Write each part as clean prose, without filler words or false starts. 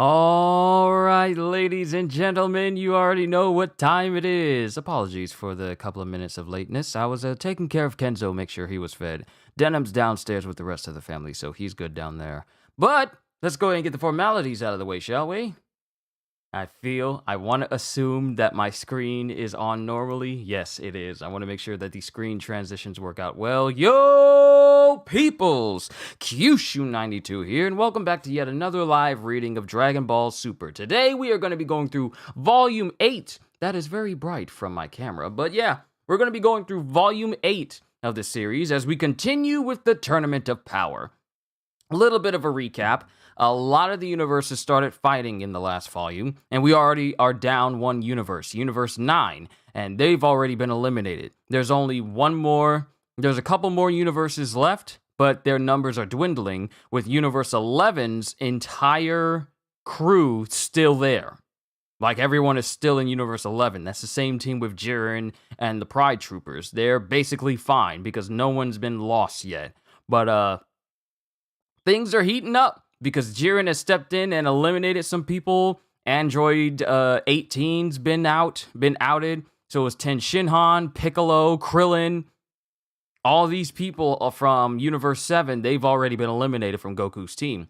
All right, ladies and gentlemen, you already know what time it is. Apologies for the couple of minutes of lateness. I was taking care of Kenzo, make sure he was fed. Denham's downstairs with the rest of the family, so he's good down there. But let's go ahead and get the formalities out of the way, shall we? I want to assume that my screen is on normally. Yes, it is. I want to make sure that the screen transitions work out well. Yo, peoples! Kyushu92 here, and welcome back to yet another live reading of Dragon Ball Super. Today, we are going to be going through Volume 8. That is very bright from my camera, but yeah, we're going to be going through Volume 8 of the series as we continue with the Tournament of Power. A little bit of a recap. A lot of the universes started fighting in the last volume, and we already are down one universe, Universe 9, and they've already been eliminated. There's only one more, there's a couple more universes left, but their numbers are dwindling, with Universe 11's entire crew still there. Like, everyone is still in Universe 11. That's the same team with Jiren and the Pride Troopers. They're basically fine, because no one's been lost yet. But, things are heating up, because Jiren has stepped in and eliminated some people. Android 18's been outed. So it's Ten Shinhan, Piccolo, Krillin. All these people from Universe 7, they've already been eliminated from Goku's team.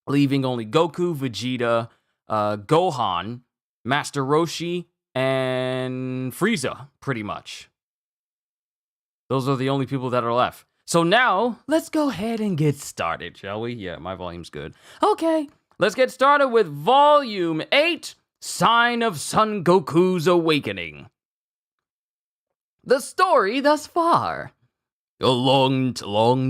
Leaving only Goku, Vegeta, Gohan, Master Roshi, and Frieza, pretty much. Those are the only people that are left. So now, let's go ahead and get started, shall we? Yeah, my volume's good. Okay, let's get started with Volume 8, Sign of Son Goku's Awakening. The story thus far. A long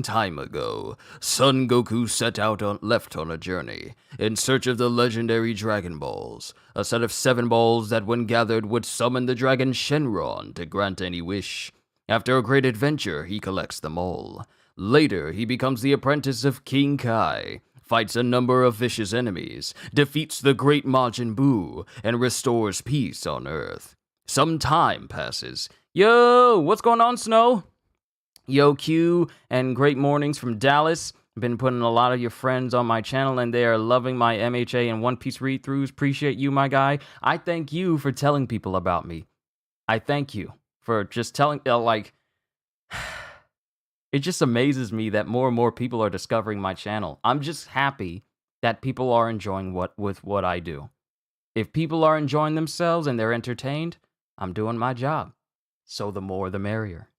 time ago, Son Goku left on a journey, in search of the legendary Dragon Balls, a set of 7 balls that when gathered would summon the dragon Shenron to grant any wish. After a great adventure, he collects them all. Later, he becomes the apprentice of King Kai, fights a number of vicious enemies, defeats the great Majin Buu, and restores peace on Earth. Some time passes. Yo, what's going on, Snow? Yo, Q, and great mornings from Dallas. Been putting a lot of your friends on my channel, and they are loving my MHA and One Piece read-throughs. Appreciate you, my guy. I thank you for telling people about me. I thank you for just telling, it just amazes me that more and more people are discovering my channel. I'm just happy that people are enjoying what I do. If people are enjoying themselves and they're entertained, I'm doing my job. So the more the merrier.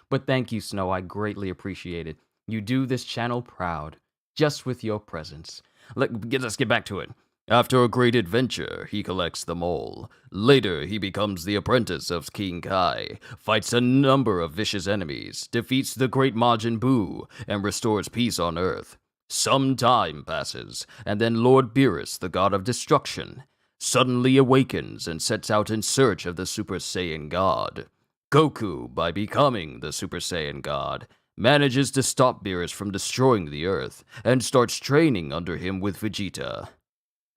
But thank you, Snow, I greatly appreciate it. You do this channel proud, just with your presence. Let's get back to it. After a great adventure, he collects them all. Later, he becomes the apprentice of King Kai, fights a number of vicious enemies, defeats the great Majin Buu, and restores peace on Earth. Some time passes, and then Lord Beerus, the god of destruction, suddenly awakens and sets out in search of the Super Saiyan God. Goku, by becoming the Super Saiyan God, manages to stop Beerus from destroying the Earth, and starts training under him with Vegeta.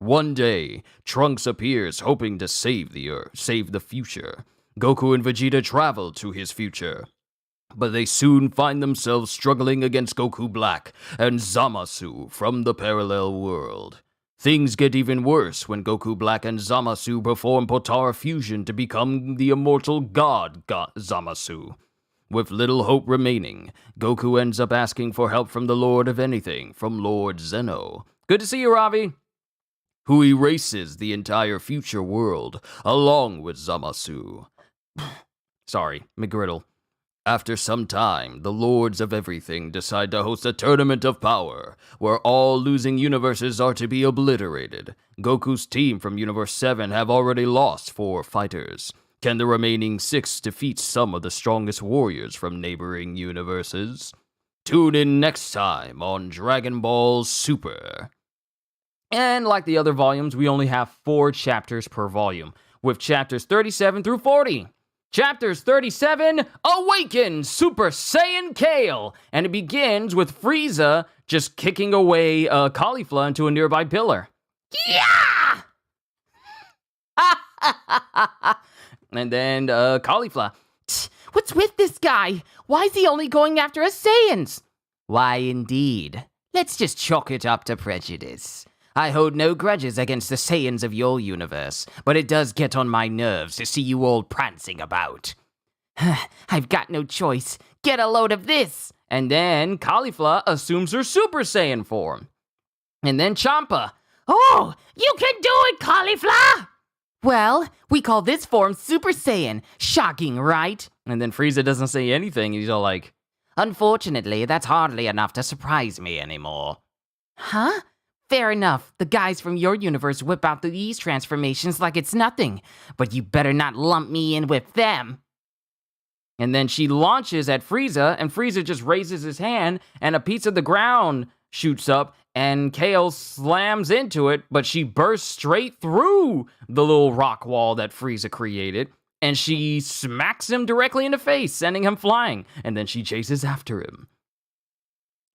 One day, Trunks appears hoping to save the future. Goku and Vegeta travel to his future, but they soon find themselves struggling against Goku Black and Zamasu from the parallel world. Things get even worse when Goku Black and Zamasu perform Potara fusion to become the immortal god Zamasu. With little hope remaining, Goku ends up asking for help from the Lord of Anything, from Lord Zeno. Good to see you, Ravi. Who erases the entire future world, along with Zamasu. Sorry, McGriddle. After some time, the Lords of Everything decide to host a Tournament of Power, where all losing universes are to be obliterated. Goku's team from Universe 7 have already lost 4 fighters. Can the remaining 6 defeat some of the strongest warriors from neighboring universes? Tune in next time on Dragon Ball Super. And like the other volumes, we only have 4 chapters per volume, with chapters 37 through 40. Chapters 37, Awaken Super Saiyan Kale! And it begins with Frieza just kicking away Caulifla into a nearby pillar. Yeah! And then Caulifla, what's with this guy? Why is he only going after us Saiyans? Why, indeed. Let's just chalk it up to prejudice. I hold no grudges against the Saiyans of your universe, but it does get on my nerves to see you all prancing about. I've got no choice. Get a load of this! And then Caulifla assumes her Super Saiyan form. And then Champa. Oh, you can do it, Caulifla! Well, we call this form Super Saiyan. Shocking, right? And then Frieza doesn't say anything. He's all like, unfortunately, that's hardly enough to surprise me anymore. Huh? Fair enough. The guys from your universe whip out these transformations like it's nothing. But you better not lump me in with them. And then she launches at Frieza, and Frieza just raises his hand, and a piece of the ground shoots up, and Kale slams into it, but she bursts straight through the little rock wall that Frieza created, and she smacks him directly in the face, sending him flying, and then she chases after him.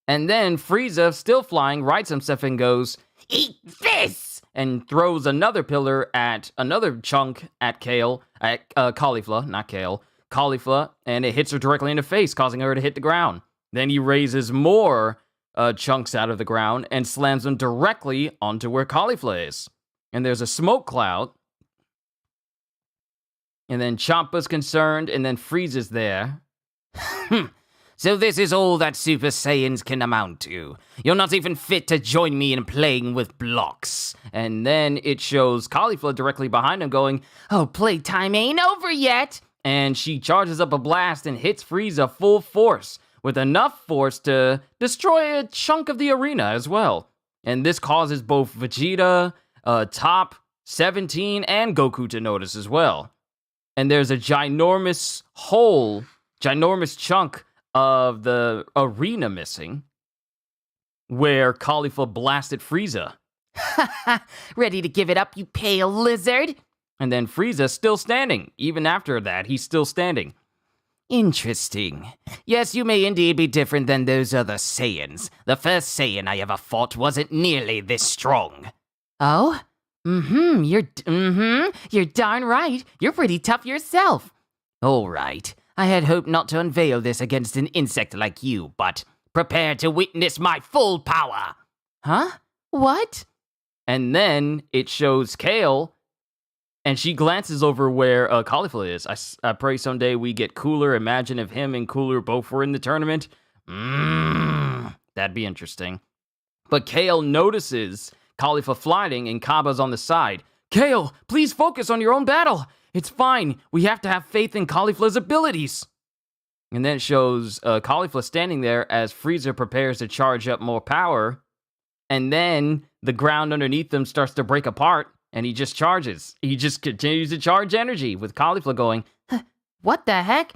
And then Frieza, still flying, rights himself and goes, "Eat this!" and throws another pillar at another chunk at Kale, at Caulifla, not Kale, Caulifla, and it hits her directly in the face, causing her to hit the ground. Then he raises more chunks out of the ground and slams them directly onto where Caulifla is. And there's a smoke cloud. And then Champa's concerned, and then Frieza's there. So this is all that Super Saiyans can amount to. You're not even fit to join me in playing with blocks. And then it shows Caulifla directly behind him going, oh, playtime ain't over yet. And she charges up a blast and hits Frieza full force, with enough force to destroy a chunk of the arena as well. And this causes both Vegeta, Top, 17, and Goku to notice as well. And there's a ginormous chunk of the arena missing, where Caulifla blasted Frieza. Ready to give it up, you pale lizard? And then Frieza's still standing. Even after that, he's still standing. Interesting. Yes, you may indeed be different than those other Saiyans. The first Saiyan I ever fought wasn't nearly this strong. Oh? You're darn right. You're pretty tough yourself. All right. I had hoped not to unveil this against an insect like you, but prepare to witness my full power. Huh? What? And then it shows Kale, and she glances over where Caulifla is. I pray someday we get Cooler. Imagine if him and Cooler both were in the tournament. That'd be interesting. But Kale notices Caulifla flying, and Kaba's on the side. Kale, please focus on your own battle. It's fine. We have to have faith in Caulifla's abilities. And then it shows Caulifla standing there as Frieza prepares to charge up more power. And then the ground underneath them starts to break apart, and he just charges. He just continues to charge energy, with Caulifla going, what the heck?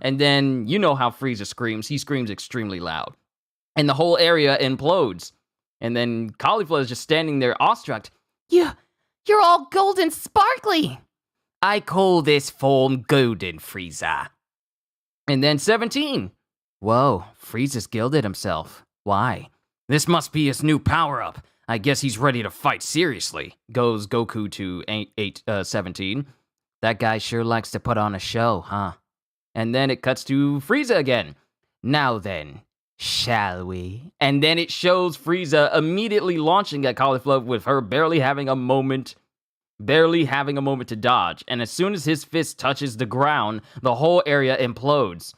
And then, you know how Frieza screams. He screams extremely loud. And the whole area implodes. And then Caulifla is just standing there awestruck. You're all golden sparkly. I call this form golden, Frieza. And then 17. Whoa, Frieza's gilded himself. Why? This must be his new power-up. I guess he's ready to fight seriously, goes Goku to 17. That guy sure likes to put on a show, huh? And then it cuts to Frieza again. Now then, shall we? And then it shows Frieza immediately launching at Caulifla with her barely having a moment to dodge. And as soon as his fist touches the ground, the whole area implodes.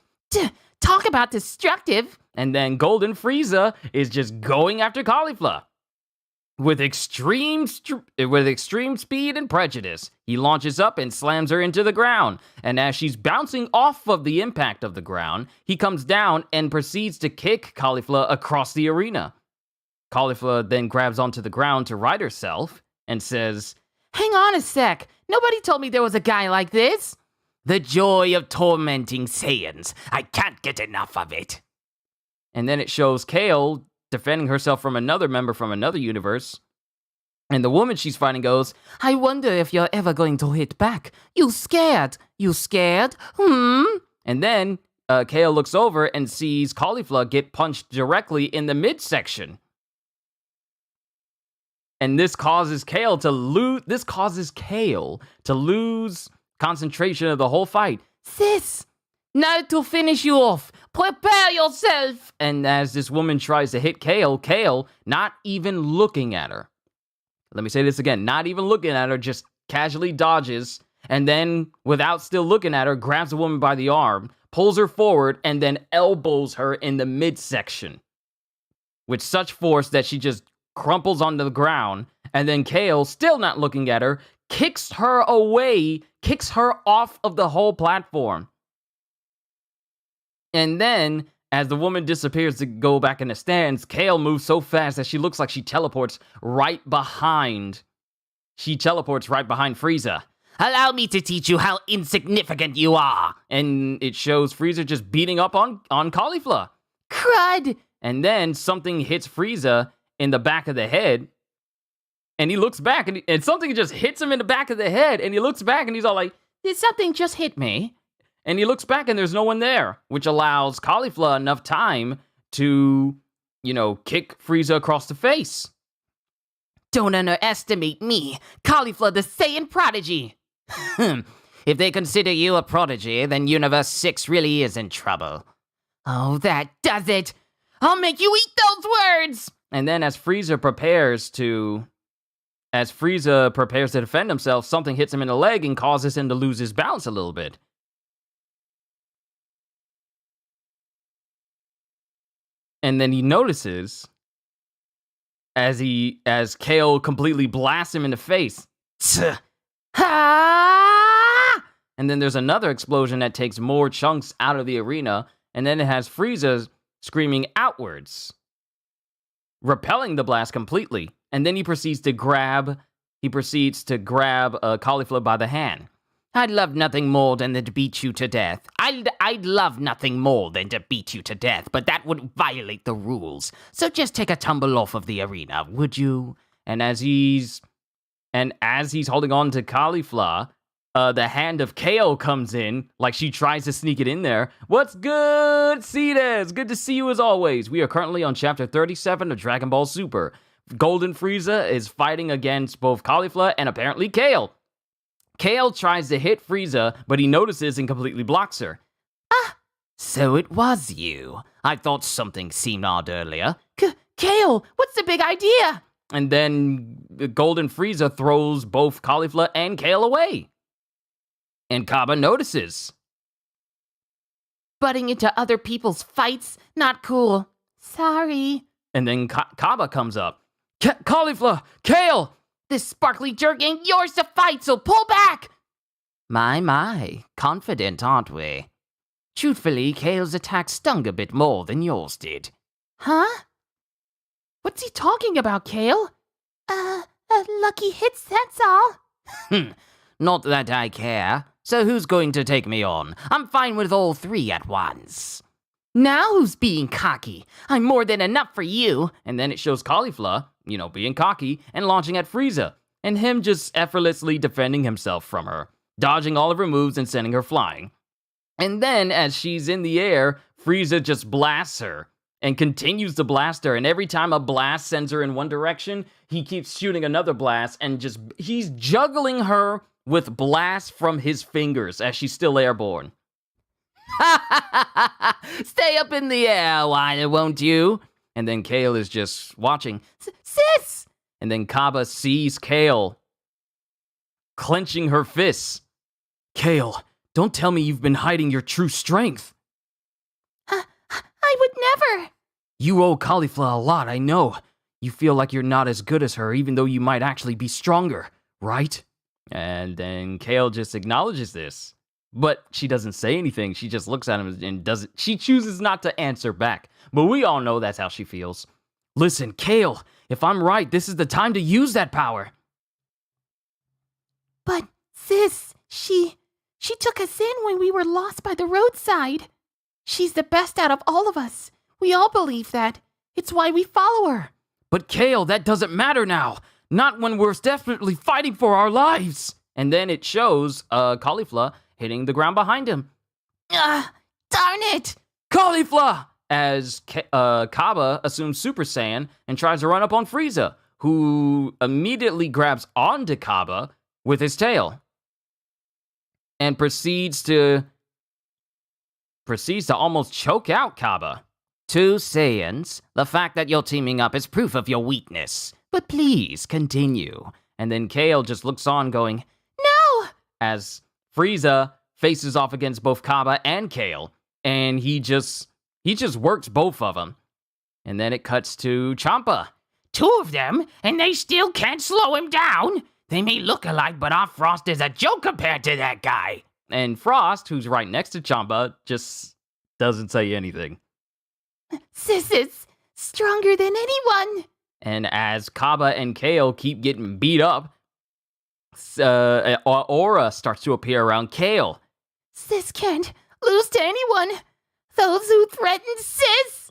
Talk about destructive. And then Golden Frieza is just going after Caulifla. With extreme speed and prejudice, he launches up and slams her into the ground. And as she's bouncing off of the impact of the ground, he comes down and proceeds to kick Caulifla across the arena. Caulifla then grabs onto the ground to right herself and says, hang on a sec. Nobody told me there was a guy like this. The joy of tormenting Saiyans. I can't get enough of it. And then it shows Kale defending herself from another member from another universe. And the woman she's fighting goes, I wonder if you're ever going to hit back. You scared? You scared? And then Kale looks over and sees Caulifla get punched directly in the midsection. And this causes Kale to lose concentration of the whole fight. Sis, now to finish you off, Prepare yourself! And as this woman tries to hit Kale, not even looking at her. Let me say this again. Not even looking at her, just casually dodges, and then, without still looking at her, grabs the woman by the arm, pulls her forward, and then elbows her in the midsection with such force that she just crumples onto the ground. And then Kale, still not looking at her, kicks her away, kicks her off of the whole platform. And then, as the woman disappears to go back in the stands, Kale moves so fast that she looks like she teleports right behind. She teleports right behind Frieza. Allow me to teach you how insignificant you are. And it shows Frieza just beating up on Caulifla. Crud! And then something hits Frieza in the back of the head. And he looks back, and something just hits him in the back of the head. And he looks back, and he's all like, did something just hit me? And he looks back, and there's no one there, which allows Caulifla enough time to, kick Frieza across the face. Don't underestimate me, Caulifla the Saiyan Prodigy. If they consider you a prodigy, then Universe 6 really is in trouble. Oh, that does it! I'll make you eat those words! And then as Frieza prepares to defend himself, something hits him in the leg and causes him to lose his balance a little bit. And then he notices, as Kale completely blasts him in the face. Ha! And then there's another explosion that takes more chunks out of the arena, and then it has Frieza screaming outwards, repelling the blast completely. And then he proceeds to grab Caulifla by the hand. I'd love nothing more than to beat you to death. I'd love nothing more than to beat you to death, but that would violate the rules. So just take a tumble off of the arena, would you? And as he's holding on to Caulifla, the hand of Kale comes in, like she tries to sneak it in there. What's good, Cedes? Good to see you as always. We are currently on Chapter 37 of Dragon Ball Super. Golden Frieza is fighting against both Caulifla and apparently Kale. Kale tries to hit Frieza, but he notices and completely blocks her. Ah, so it was you. I thought something seemed odd earlier. Kale, what's the big idea? And then Golden Frieza throws both Caulifla and Kale away. And Kaba notices. Butting into other people's fights, not cool. Sorry. And then Kaba comes up. Caulifla, Kale! This sparkly jerk ain't yours to fight, so pull back! My, confident, aren't we? Truthfully, Kale's attack stung a bit more than yours did. Huh? What's he talking about, Kale? Lucky hits, that's all. Not that I care. So who's going to take me on? I'm fine with all three at once. Now who's being cocky? I'm more than enough for you. And then it shows Caulifla, being cocky and launching at Frieza, and him just effortlessly defending himself from her, dodging all of her moves and sending her flying. And then, as she's in the air, Frieza just blasts her and continues to blast her, and every time a blast sends her in one direction, he keeps shooting another blast, and he's juggling her with blasts from his fingers as she's still airborne. Stay up in the air, whiner, won't you? And then Kale is just watching. Sis! And then Kaba sees Kale clenching her fists. Kale, don't tell me you've been hiding your true strength. I would never. You owe Caulifla a lot, I know. You feel like you're not as good as her, even though you might actually be stronger, right? And then Kale just acknowledges this. But she doesn't say anything. She just looks at him and she chooses not to answer back. But we all know that's how she feels. Listen, Kale, if I'm right, this is the time to use that power. But, sis, she took us in when we were lost by the roadside. She's the best out of all of us. We all believe that. It's why we follow her. But Kale, that doesn't matter now. Not when we're desperately fighting for our lives. And then it shows Caulifla hitting the ground behind him. Darn it! Caulifla! As Kaba assumes Super Saiyan and tries to run up on Frieza, who immediately grabs onto Kaba with his tail and proceeds to proceeds to almost choke out Kaba. Two Saiyans, the fact that you're teaming up is proof of your weakness. But please, continue. And then Kale just looks on going, No! As Frieza faces off against both Kaba and Kale. And he just works both of them. And then it cuts to Champa. Two of them, and they still can't slow him down? They may look alike, but our Frost is a joke compared to that guy. And Frost, who's right next to Champa, just doesn't say anything. Sis is stronger than anyone. And as Kaba and Kale keep getting beat up, an aura starts to appear around Kale. Sis can't lose to anyone. Those who threaten Sis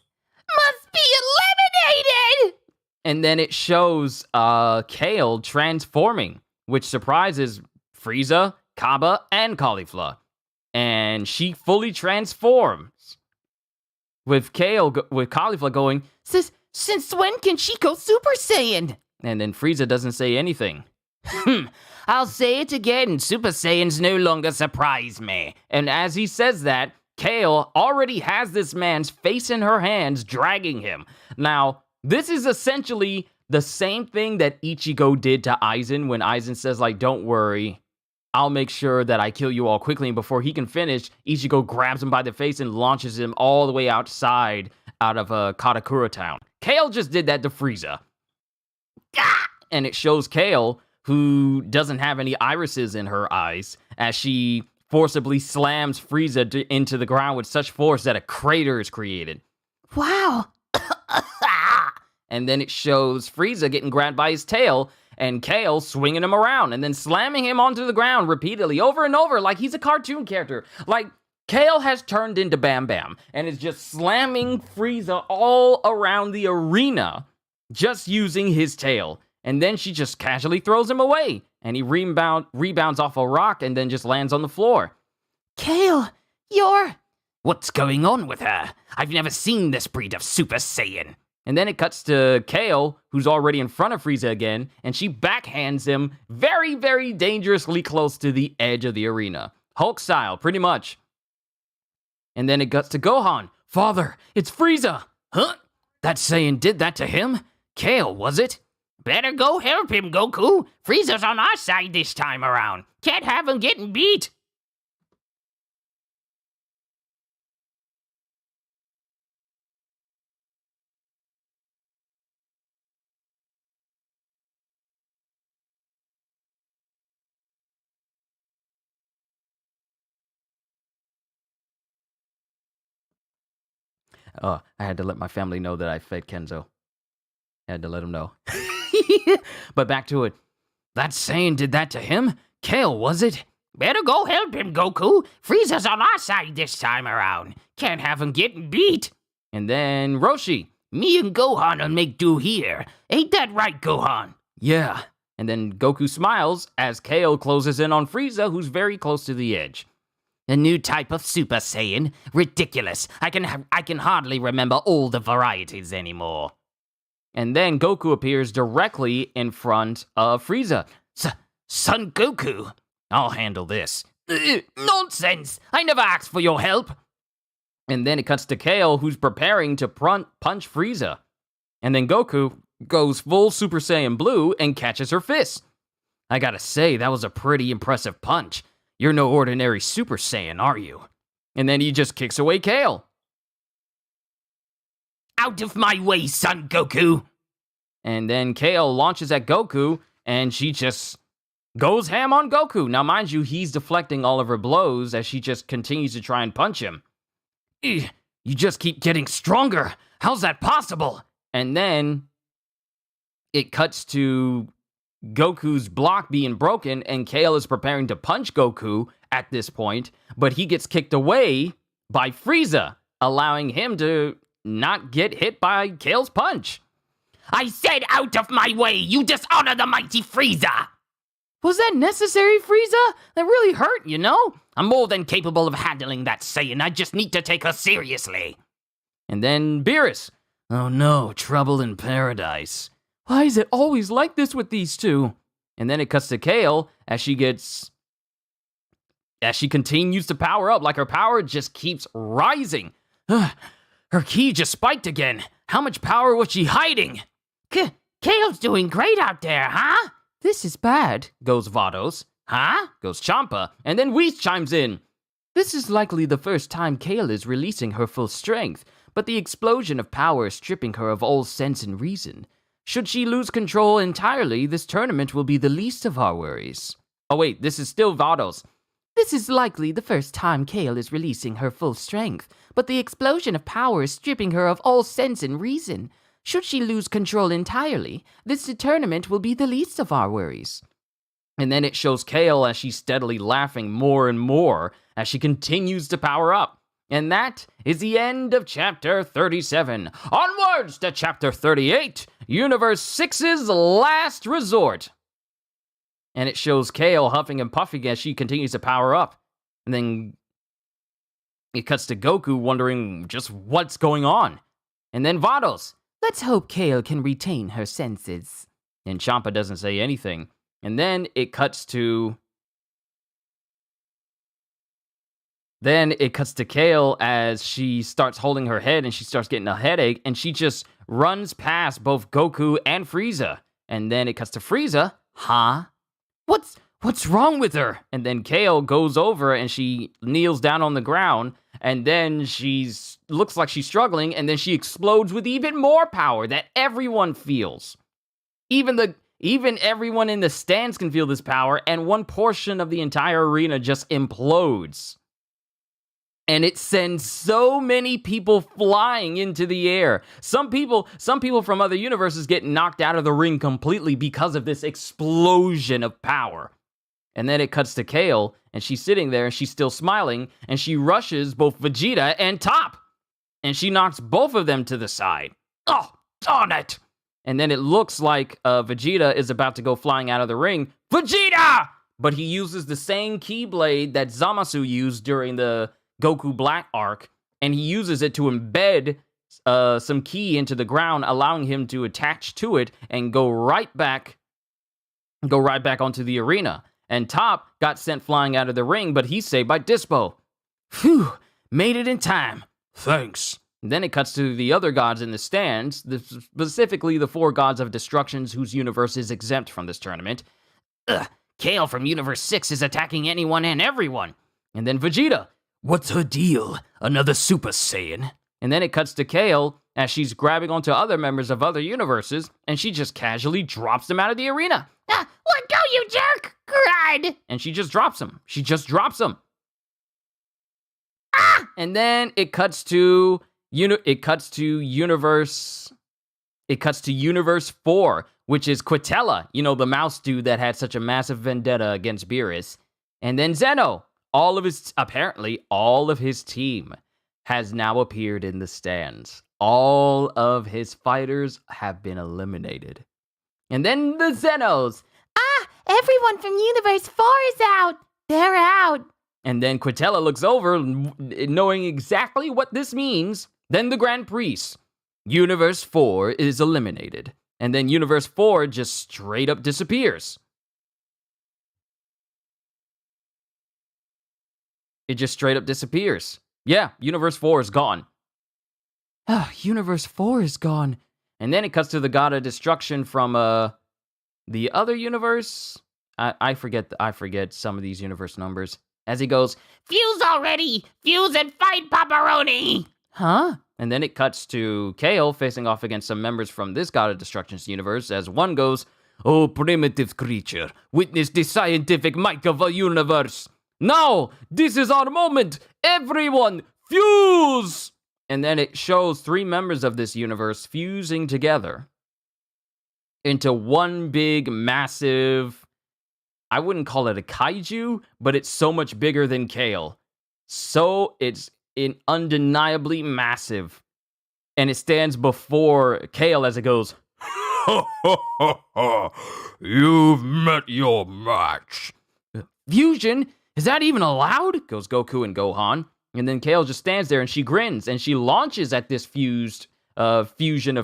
must be eliminated! And then it shows Kale transforming, which surprises Frieza, Kaba, and Caulifla. And she fully transforms. With Caulifla going, Sis, since when can she go Super Saiyan? And then Frieza doesn't say anything. I'll say it again, Super Saiyans no longer surprise me. And as he says that, Kale already has this man's face in her hands, dragging him. Now, this is essentially the same thing that Ichigo did to Aizen when Aizen says, like, don't worry, I'll make sure that I kill you all quickly. And before he can finish, Ichigo grabs him by the face and launches him all the way outside out of Katakura town. Kale just did that to Frieza. And it shows Kale, who doesn't have any irises in her eyes, as she forcibly slams Frieza into the ground with such force that a crater is created. Wow. And then it shows Frieza getting grabbed by his tail and Kale swinging him around and then slamming him onto the ground repeatedly over and over like he's a cartoon character. Like, Kale has turned into Bam Bam and is just slamming Frieza all around the arena just using his tail. And then she just casually throws him away and he rebounds off a rock and then just lands on the floor. Kale, you're... What's going on with her? I've never seen this breed of Super Saiyan. And then it cuts to Kale, who's already in front of Frieza again, and she backhands him very, very dangerously close to the edge of the arena. Hulk style, pretty much. And then it cuts to Gohan. Father, it's Frieza! Huh? That Saiyan did that to him? Kale, was it? Better go help him, Goku. Frieza's on our side this time around. Can't have him getting beat. I had to let my family know that I fed Kenzo. I had to let them know. But back to it. That Saiyan did that to him? Kale, was it? Better go help him, Goku. Frieza's on our side this time around. Can't have him getting beat. And then Roshi. Me and Gohan will make do here. Ain't that right, Gohan? Yeah. And then Goku smiles as Kale closes in on Frieza, who's very close to the edge. A new type of Super Saiyan? Ridiculous. I can hardly remember all the varieties anymore. And then Goku appears directly in front of Frieza. Son Goku, I'll handle this. Nonsense! I never asked for your help. And then it cuts to Kale, who's preparing to punch Frieza. And then Goku goes full Super Saiyan Blue and catches her fist. I gotta say, that was a pretty impressive punch. You're no ordinary Super Saiyan, are you? And then he just kicks away Kale. Out of my way, Son Goku! And then Kale launches at Goku, and she just goes ham on Goku. Now, mind you, he's deflecting all of her blows as she just continues to try and punch him. You just keep getting stronger. How's that possible? And then it cuts to Goku's block being broken, and Kale is preparing to punch Goku at this point, but he gets kicked away by Frieza, allowing him to not get hit by Kale's punch. I said out of my way! You dishonor the mighty Frieza! Was that necessary, Frieza? That really hurt, you know? I'm more than capable of handling that Saiyan. I just need to take her seriously. And then Beerus. Oh no, trouble in paradise. Why is it always like this with these two? And then it cuts to Kale as she gets as she continues to power up, like her power just keeps rising. Her ki just spiked again. How much power was she hiding? Kale's doing great out there, huh? This is bad, goes Vados. Huh? Goes Champa, and then Whis chimes in. This is likely the first time Kale is releasing her full strength, but the explosion of power is stripping her of all sense and reason. Should she lose control entirely, this tournament will be the least of our worries. Oh wait, this is still Vados. This is likely the first time Kale is releasing her full strength, but the explosion of power is stripping her of all sense and reason. Should she lose control entirely, this tournament will be the least of our worries. And then it shows Kale as she's steadily laughing more and more as she continues to power up. And that is the end of Chapter 37. Onwards to Chapter 38, Universe 6's Last Resort. And it shows Kale huffing and puffing as she continues to power up. And then it cuts to Goku wondering just what's going on. And then Vados. Let's hope Kale can retain her senses. And Champa doesn't say anything. And then it cuts to... Kale as she starts holding her head and she starts getting a headache. And she just runs past both Goku and Frieza. And then it cuts to Frieza. Huh? What's wrong with her? And then Kale goes over and she kneels down on the ground. And then looks like she's struggling, and then she explodes with even more power that everyone feels. Even everyone in the stands can feel this power, and one portion of the entire arena just implodes. And it sends so many people flying into the air. Some people from other universes get knocked out of the ring completely because of this explosion of power. And then it cuts to Kale, and she's sitting there, and she's still smiling, and she rushes both Vegeta and Top. And she knocks both of them to the side. Oh, darn it! And then it looks like Vegeta is about to go flying out of the ring. Vegeta! But he uses the same Keyblade that Zamasu used during the Goku Black arc, and he uses it to embed some ki into the ground, allowing him to attach to it and go right back onto the arena. And Top got sent flying out of the ring, but he's saved by Dispo. Phew, made it in time. Thanks. And then it cuts to the other gods in the stands, specifically the 4 gods of destructions whose universe is exempt from this tournament. Kale from Universe 6 is attacking anyone and everyone. And then Vegeta. What's her deal? Another Super Saiyan? And then it cuts to Kale as she's grabbing onto other members of other universes, and she just casually drops them out of the arena. Let go, you jerk! Cried! And she just drops him. Ah! And then it cuts to Universe 4, which is Quitella, the mouse dude that had such a massive vendetta against Beerus. And then Zeno. Apparently all of his team has now appeared in the stands. All of his fighters have been eliminated. And then the Zenos. Everyone from Universe 4 is out. They're out. And then Quitella looks over, knowing exactly what this means. Then the Grand Priest. Universe 4 is eliminated. And then Universe 4 just straight up disappears. It just straight up disappears. Yeah, Universe 4 is gone. Universe 4 is gone. And then it cuts to the God of Destruction from the other universe. I forget some of these universe numbers. As he goes, Fuse already! Fuse and fight, Pepperoni! Huh? And then it cuts to Kale facing off against some members from this God of Destruction's universe, as one goes, Oh, primitive creature, witness the scientific might of a universe. Now, this is our moment! Everyone, fuse! And then it shows 3 members of this universe fusing together into one big, massive... I wouldn't call it a kaiju, but it's so much bigger than Kale. So it's undeniably massive. And it stands before Kale as it goes, Ha ha ha ha! You've met your match. Fusion? Is that even allowed? Goes Goku and Gohan. And then Kale just stands there and she grins and she launches at this fusion of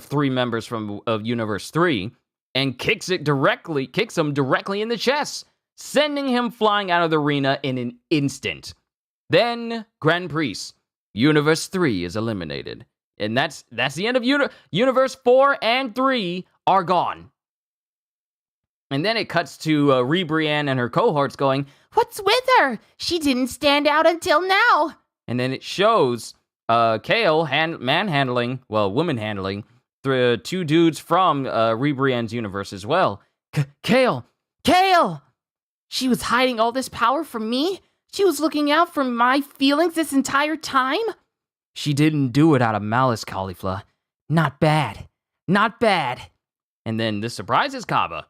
3 members of Universe 3 and kicks him directly in the chest, sending him flying out of the arena in an instant. Then, Grand Priest, Universe 3 is eliminated. And that's the end of Universe 4 and 3 are gone. And then it cuts to Rebrianne and her cohorts going, What's with her? She didn't stand out until now. and then it shows Kale woman handling the 2 dudes from Rebrianne's universe as well. Kale! She was hiding all this power from me? She was looking out for my feelings this entire time? She didn't do it out of malice, Caulifla. Not bad. And then this surprises Kaba.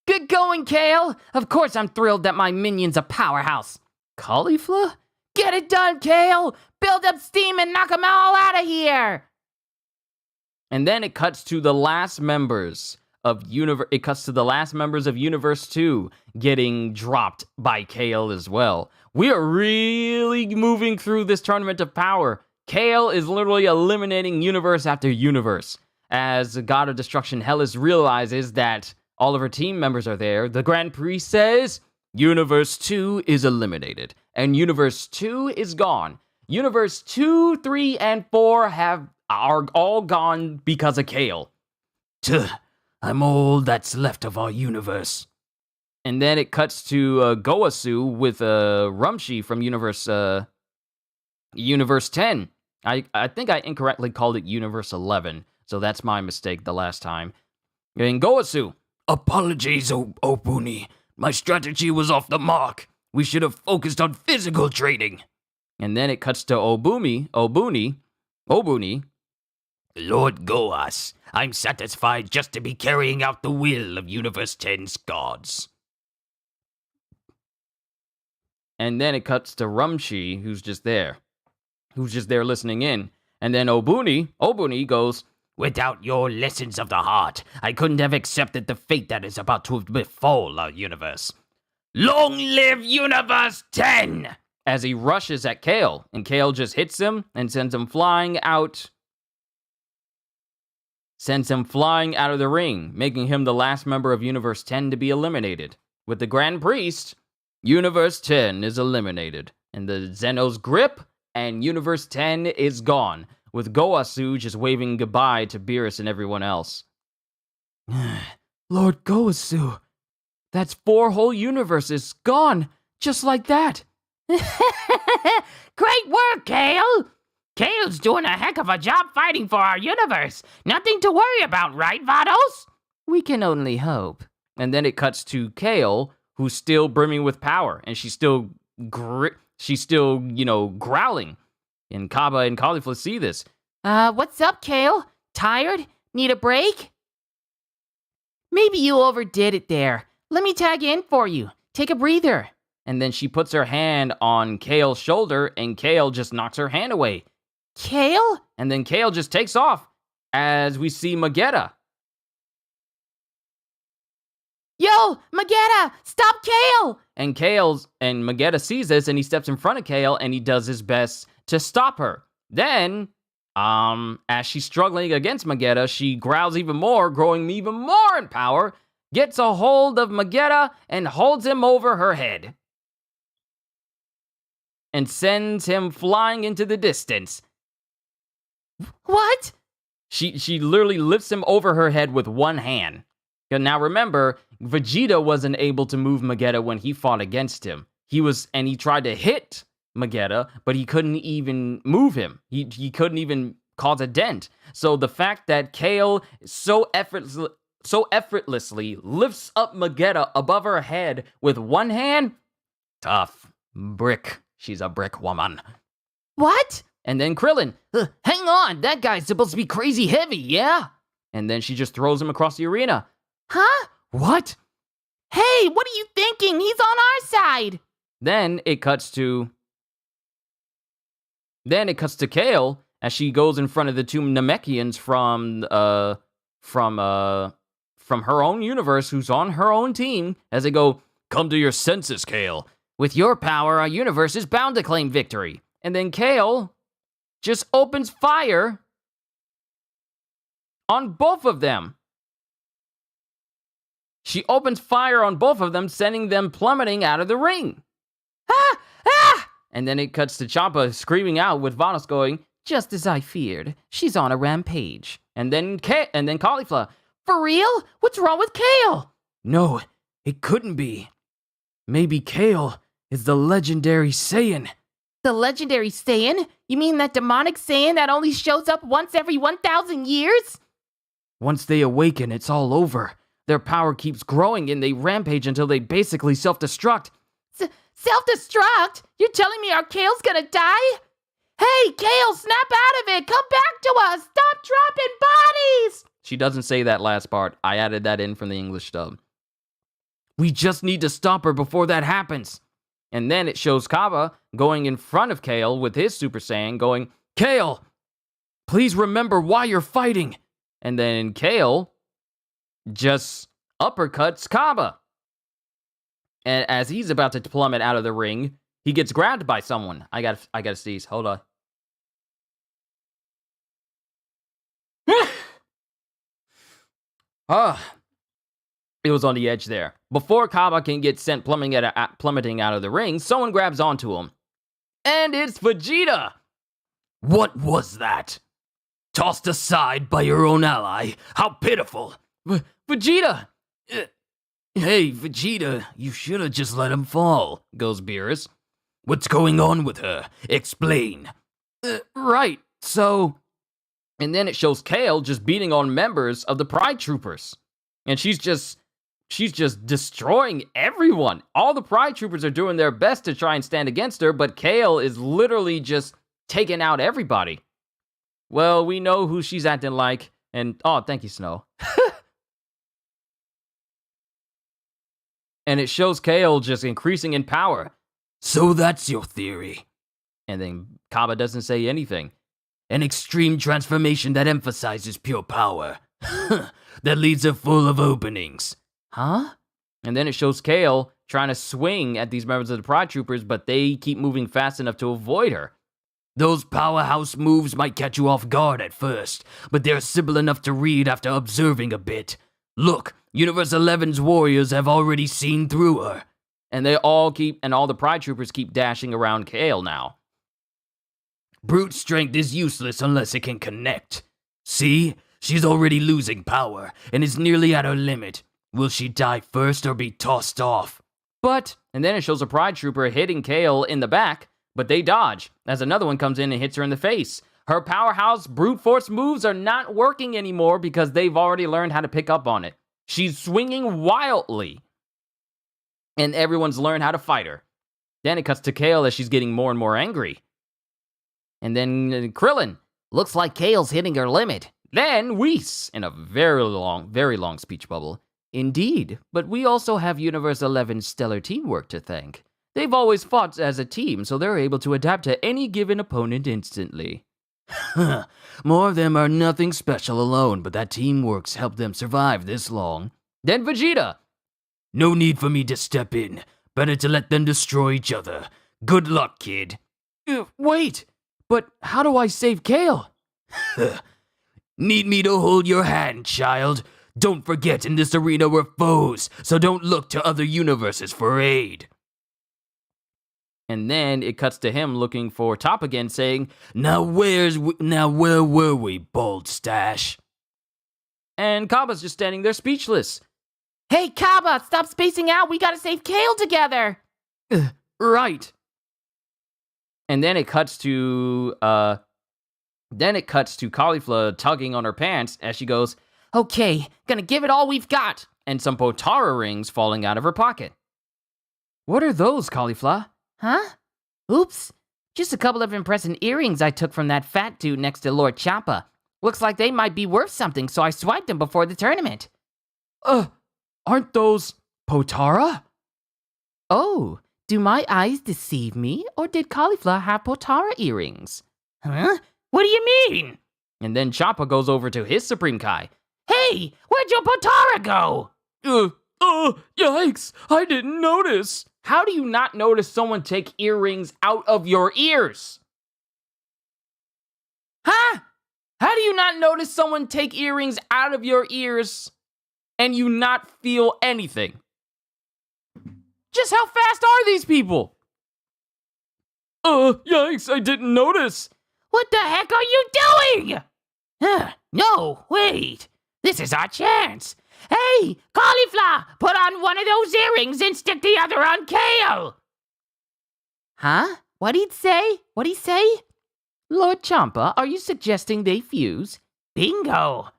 Good going, Kale! Of course I'm thrilled that my minion's a powerhouse. Caulifla? Get it done, Kale! Build up steam and knock them all out of here! And then it cuts to the last members of Universe 2 getting dropped by Kale as well. We are really moving through this tournament of power. Kale is literally eliminating universe after universe. As the God of Destruction Hellas realizes that all of her team members are there, the Grand Priest says, Universe 2 is eliminated, and Universe 2 is gone. Universe 2, 3, and 4 are all gone because of Kale. I'm all that's left of our universe. And then it cuts to Goasu with Rumshi from Universe 10. I think I incorrectly called it Universe 11, so that's my mistake the last time. And Goasu. Apologies, Obuni. My strategy was off the mark. We should have focused on physical training. And then it cuts to Obuni. Lord Goas, I'm satisfied just to be carrying out the will of Universe 10's gods. And then it cuts to Rumshi, who's just there listening in. And then Obuni goes, Without your lessons of the heart, I couldn't have accepted the fate that is about to befall our universe. Long live Universe 10! As he rushes at Kale, and Kale just hits him and sends him flying out of the ring, making him the last member of Universe 10 to be eliminated. With the Grand Priest, Universe 10 is eliminated, and the Zeno's grip, and Universe 10 is gone, with Goasu just waving goodbye to Beerus and everyone else. Lord Goasu, that's 4 whole universes gone, just like that. Great work, Kale! Kale's doing a heck of a job fighting for our universe. Nothing to worry about, right, Vados? We can only hope. And then it cuts to Kale, who's still brimming with power, and she's still growling. And Kaba and Caulifla see this. What's up, Kale? Tired? Need a break? Maybe you overdid it there. Let me tag in for you. Take a breather. And then she puts her hand on Kale's shoulder, and Kale just knocks her hand away. Kale? And then Kale just takes off, as we see Magetta. Yo, Magetta, stop Kale! And Magetta sees this, and he steps in front of Kale, and he does his best to stop her. Then, as she's struggling against Magetta, she growls even more, growing even more in power, gets a hold of Magetta, and holds him over her head. And sends him flying into the distance. What? She literally lifts him over her head with one hand. Now remember, Vegeta wasn't able to move Magetta when he fought against him. He tried to hit Magetta, but he couldn't even move him. He couldn't even cause a dent. So the fact that Kale so effortlessly lifts up Magetta above her head with one hand, tough. Brick. She's a brick woman. What? And then Krillin, hang on, that guy's supposed to be crazy heavy, yeah? And then she just throws him across the arena. Huh? What? Hey, what are you thinking? He's on our side. Then it cuts to Kale as she goes in front of the 2 Namekians from her own universe, who's on her own team, as they go, "Come to your senses, Kale. With your power, our universe is bound to claim victory." And then Kale just opens fire on both of them. She opens fire on both of them, sending them plummeting out of the ring. Ah! Ah! And then it cuts to Ciampa screaming out with Vanos going, Just as I feared. She's on a rampage. and then Caulifla. For real? What's wrong with Kale? No, it couldn't be. Maybe Kale is the legendary Saiyan. The legendary Saiyan? You mean that demonic Saiyan that only shows up once every 1,000 years? Once they awaken, it's all over. Their power keeps growing and they rampage until they basically self-destruct. Self-destruct? You're telling me our Kale's gonna die? Hey, Kale, snap out of it! Come back to us! Stop dropping bodies! She doesn't say that last part. I added that in from the English dub. We just need to stop her before that happens. And then it shows Kaba going in front of Kale with his Super Saiyan going, Kale, please remember why you're fighting. And then Kale just uppercuts Kaba. And as he's about to plummet out of the ring, he gets grabbed by someone. I gotta sneeze. Hold on. It was on the edge there. Before Kaba can get sent plummeting out of the ring, someone grabs onto him. And it's Vegeta! What was that? Tossed aside by your own ally? How pitiful! Vegeta! Hey, Vegeta, you should have just let him fall, goes Beerus. What's going on with her? Explain. Right, so... And then it shows Kale just beating on members of the Pride Troopers. And she's just destroying everyone. All the Pride Troopers are doing their best to try and stand against her, but Kale is literally just taking out everybody. Well, we know who she's acting like, and oh, thank you, Snow. And it shows Kale just increasing in power. So that's your theory. And then Kaba doesn't say anything. An extreme transformation that emphasizes pure power. That leaves her full of openings. Huh? And then it shows Kale trying to swing at these members of the Pride Troopers, but they keep moving fast enough to avoid her. Those powerhouse moves might catch you off guard at first, but they're simple enough to read after observing a bit. Look, Universe 11's warriors have already seen through her. And all the Pride Troopers keep dashing around Kale now. Brute strength is useless unless it can connect. See? She's already losing power, and is nearly at her limit. Will she die first or be tossed off? But, and then it shows a Pride Trooper hitting Kale in the back, but they dodge, as another one comes in and hits her in the face. Her powerhouse brute force moves are not working anymore because they've already learned how to pick up on it. She's swinging wildly, and everyone's learned how to fight her. Then it cuts to Kale as she's getting more and more angry. And then Krillin. Looks like Kale's hitting her limit. Then Whis, in a very long speech bubble. Indeed, but we also have Universe 11's stellar teamwork to thank. They've always fought as a team, so they're able to adapt to any given opponent instantly. More of them are nothing special alone, but that teamwork's helped them survive this long. Then Vegeta. No need for me to step in. Better to let them destroy each other. Good luck, kid. Wait, but how do I save Kale? Need me to hold your hand, child? Don't forget, in this arena we're foes, so don't look to other universes for aid. And then it cuts to him looking for Top again, saying, Now where were we, Bald Stash? And Kaba's just standing there speechless. Hey, Kaba, stop spacing out. We gotta save Kale together. Right. And then it cuts to Caulifla tugging on her pants as she goes, Okay, gonna give it all we've got. And some Potara rings falling out of her pocket. What are those, Caulifla? Huh? Oops. Just a couple of impressive earrings I took from that fat dude next to Lord Champa. Looks like they might be worth something, so I swiped them before the tournament. Aren't those Potara? Oh, do my eyes deceive me, or did Caulifla have Potara earrings? Huh? What do you mean? And then Champa goes over to his Supreme Kai. Hey, where'd your Potara go? Yikes, I didn't notice. How do you not notice someone take earrings out of your ears? Huh? How do you not notice someone take earrings out of your ears? and you not feel anything. Just how fast are these people? Yikes, I didn't notice. What the heck are you doing? No, wait. This is our chance. Hey, Cauliflower, put on one of those earrings and stick the other on Kale. Huh? What'd he say? What'd he say? Lord Champa, are you suggesting they fuse? Bingo.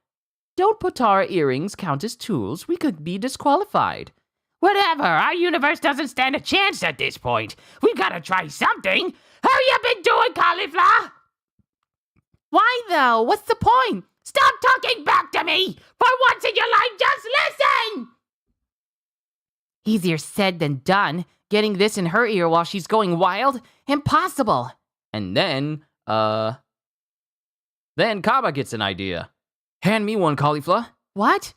Don't Potara earrings count as tools? We could be disqualified. Whatever, our universe doesn't stand a chance at this point. We gotta try something. Hurry up and do it, Cauliflower! Why though? What's the point? Stop talking back to me! For once in your life, just listen! Easier said than done. Getting this in her ear while she's going wild? Impossible. And then Kaba gets an idea. Hand me one, Cauliflower. What?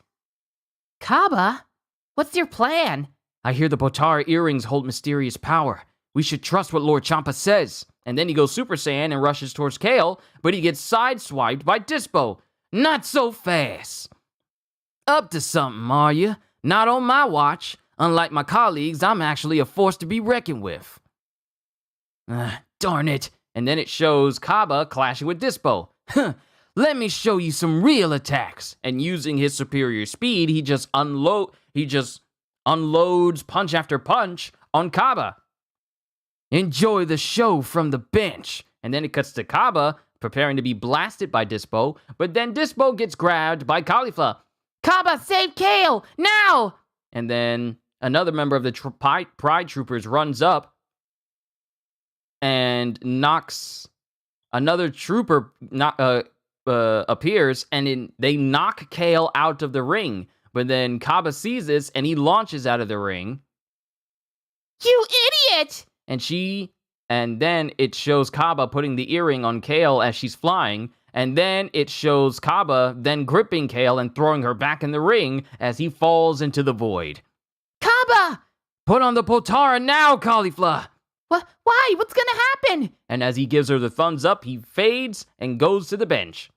Kaba? What's your plan? I hear the Potara earrings hold mysterious power. We should trust what Lord Champa says. And then he goes Super Saiyan and rushes towards Kale, but he gets sideswiped by Dispo. Not so fast. Up to something, are you? Not on my watch. Unlike my colleagues, I'm actually a force to be reckoned with. Darn it. And then it shows Kaba clashing with Dispo. Let me show you some real attacks. And using his superior speed, he just unloads punch after punch on Kaba. Enjoy the show from the bench. And then it cuts to Kaba preparing to be blasted by Dispo, but then Dispo gets grabbed by Cauliflower. Kaba, save Kale, now! And then another member of the Pride Troopers runs up and knocks another trooper appears, and they knock Kale out of the ring. But then Kaba sees this, and he launches out of the ring. You idiot! And then it shows Kaba putting the earring on Kale as she's flying. And then it shows Kaba then gripping Kale and throwing her back in the ring as he falls into the void. Kaba! Put on the Potara now, Cauliflower! Why? What's gonna happen? And as he gives her the thumbs up, he fades and goes to the bench.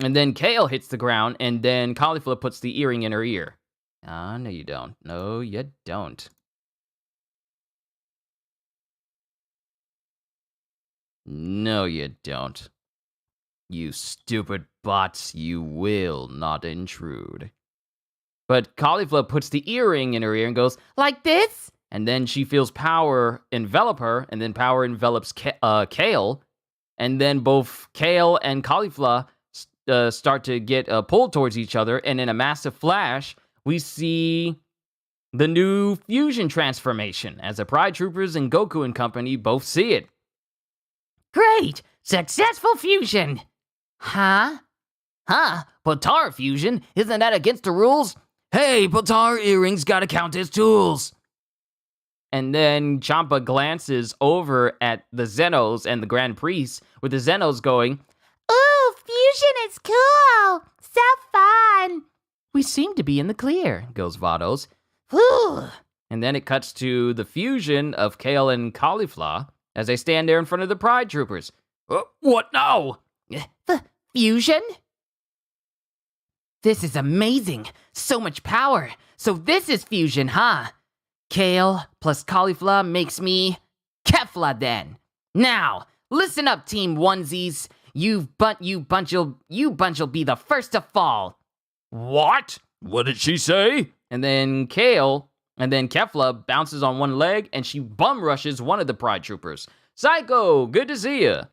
And then Kale hits the ground, and then Cauliflower puts the earring in her ear. No, you don't. No, you don't. No, you don't. You stupid bots, you will not intrude. But Cauliflower puts the earring in her ear and goes, like this? And then she feels power envelop her, and then power envelops Kale. And then both Kale and Cauliflower start to get pulled towards each other. And in a massive flash, we see the new fusion transformation as the Pride Troopers and Goku and company both see it. Great! Successful fusion! Huh? Potara fusion? Isn't that against the rules? Hey, Potara earrings gotta count as tools! And then Champa glances over at the Zenos and the Grand Priest, with the Zenos going, Ooh, fusion is cool! So fun! We seem to be in the clear, goes Vados. Ooh. And then it cuts to the fusion of Kale and Cauliflower as they stand there in front of the Pride Troopers. What now? Fusion? This is amazing. So much power. So this is fusion, huh? Kale plus Cauliflower makes me Kefla then. Now, listen up, Team Onesies. You bunch'll be the first to fall. What? What did she say? And then Kefla bounces on one leg and she bum rushes one of the Pride Troopers. Psycho, good to see ya.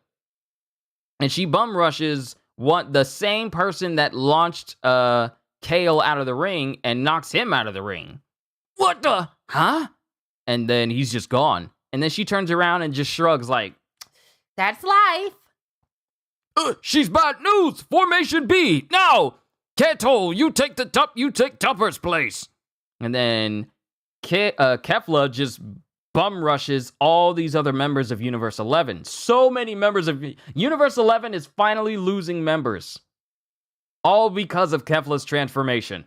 And she bum rushes the same person that launched Kale out of the ring and knocks him out of the ring. What the? Huh? And then he's just gone. And then she turns around and just shrugs like, that's life. She's bad news. Formation B now. Keto, you take Tupper's place. And then Kefla just bum rushes all these other members of Universe 11. So many members of Universe 11 is finally losing members. All because of Kefla's transformation.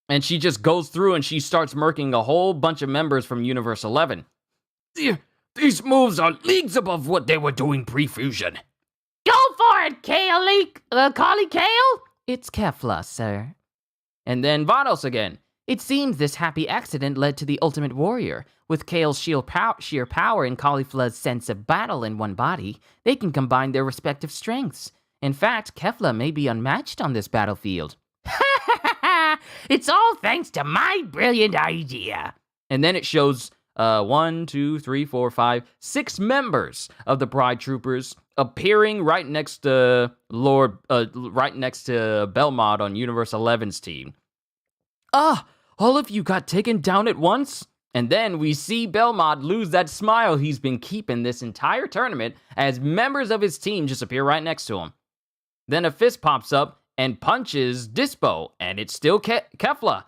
And she just goes through and she starts murking a whole bunch of members from Universe 11. These moves are leagues above what they were doing pre-fusion. Go for it, Kale! Collie Kale! it's Kefla, sir. And then Vados again. It seems this happy accident led to the ultimate warrior. With Kale's sheer power and Caulifla's sense of battle in one body, they can combine their respective strengths. In fact, Kefla may be unmatched on this battlefield. It's all thanks to my brilliant idea. And then it shows 1, 2, 3, 4, 5, 6 members of the Pride Troopers appearing right next to Belmont on Universe 11's team. All of you got taken down at once? And then we see Belmont lose that smile he's been keeping this entire tournament as members of his team just appear right next to him. Then a fist pops up and punches Dispo, and it's still Kefla.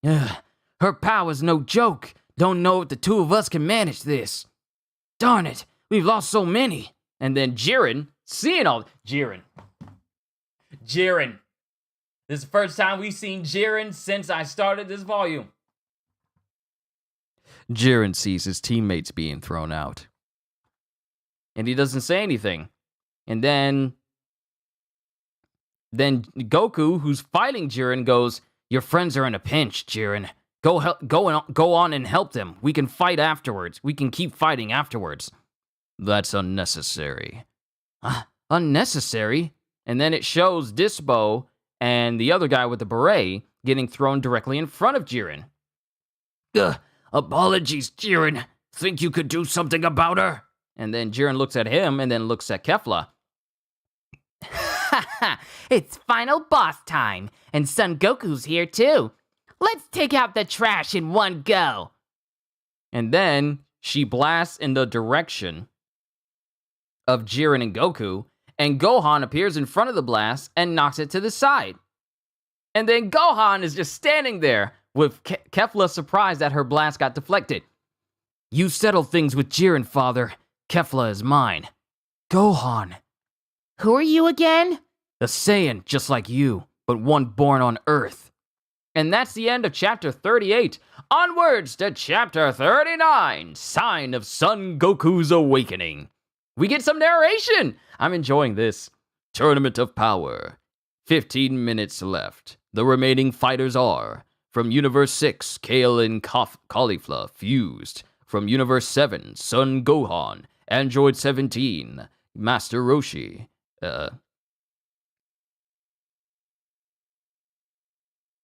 Her power's no joke. Don't know if the two of us can manage this. Darn it, we've lost so many. And then Jiren, seeing all... Jiren. This is the first time we've seen Jiren since I started this volume. Jiren sees his teammates being thrown out. And he doesn't say anything. And then Goku, who's fighting Jiren, goes, "Your friends are in a pinch, Jiren. Go on and help them. We can fight afterwards. We can keep fighting afterwards." That's unnecessary. Unnecessary? And then it shows Dispo and the other guy with the beret getting thrown directly in front of Jiren. Apologies, Jiren. Think you could do something about her? And then Jiren looks at him and then looks at Kefla. It's final boss time, and Son Goku's here too. Let's take out the trash in one go. And then she blasts in the direction of Jiren and Goku, and Gohan appears in front of the blast and knocks it to the side. And then Gohan is just standing there with Kefla surprised that her blast got deflected. "You settle things with Jiren, father. Kefla is mine." Gohan. Who are you again? A Saiyan, just like you, but one born on Earth. And that's the end of Chapter 38. Onwards to Chapter 39, Sign of Son Goku's Awakening. We get some narration. I'm enjoying this. Tournament of Power. 15 minutes left. The remaining fighters are, from Universe 6, Kale and Caulifla fused. From Universe 7, Son Gohan. Android 17, Master Roshi.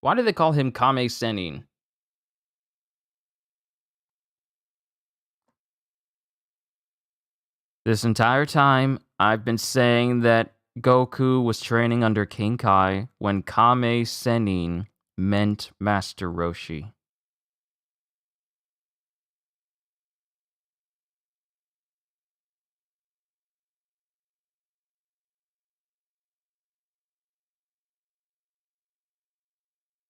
Why do they call him Kame Sennin? This entire time, I've been saying that Goku was training under King Kai when Kame Sennin meant Master Roshi.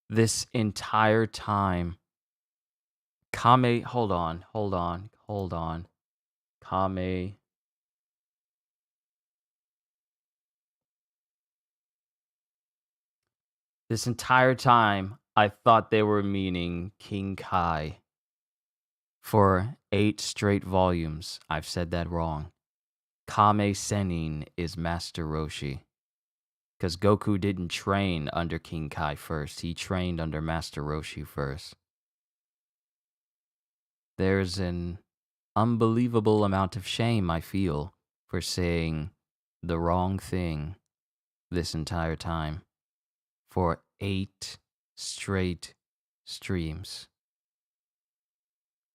This entire time, hold on. Kame. This entire time, I thought they were meaning King Kai. For 8 straight volumes, I've said that wrong. Kame Sennin is Master Roshi. Because Goku didn't train under King Kai first. He trained under Master Roshi first. There's an unbelievable amount of shame I feel for saying the wrong thing this entire time. For 8 straight streams.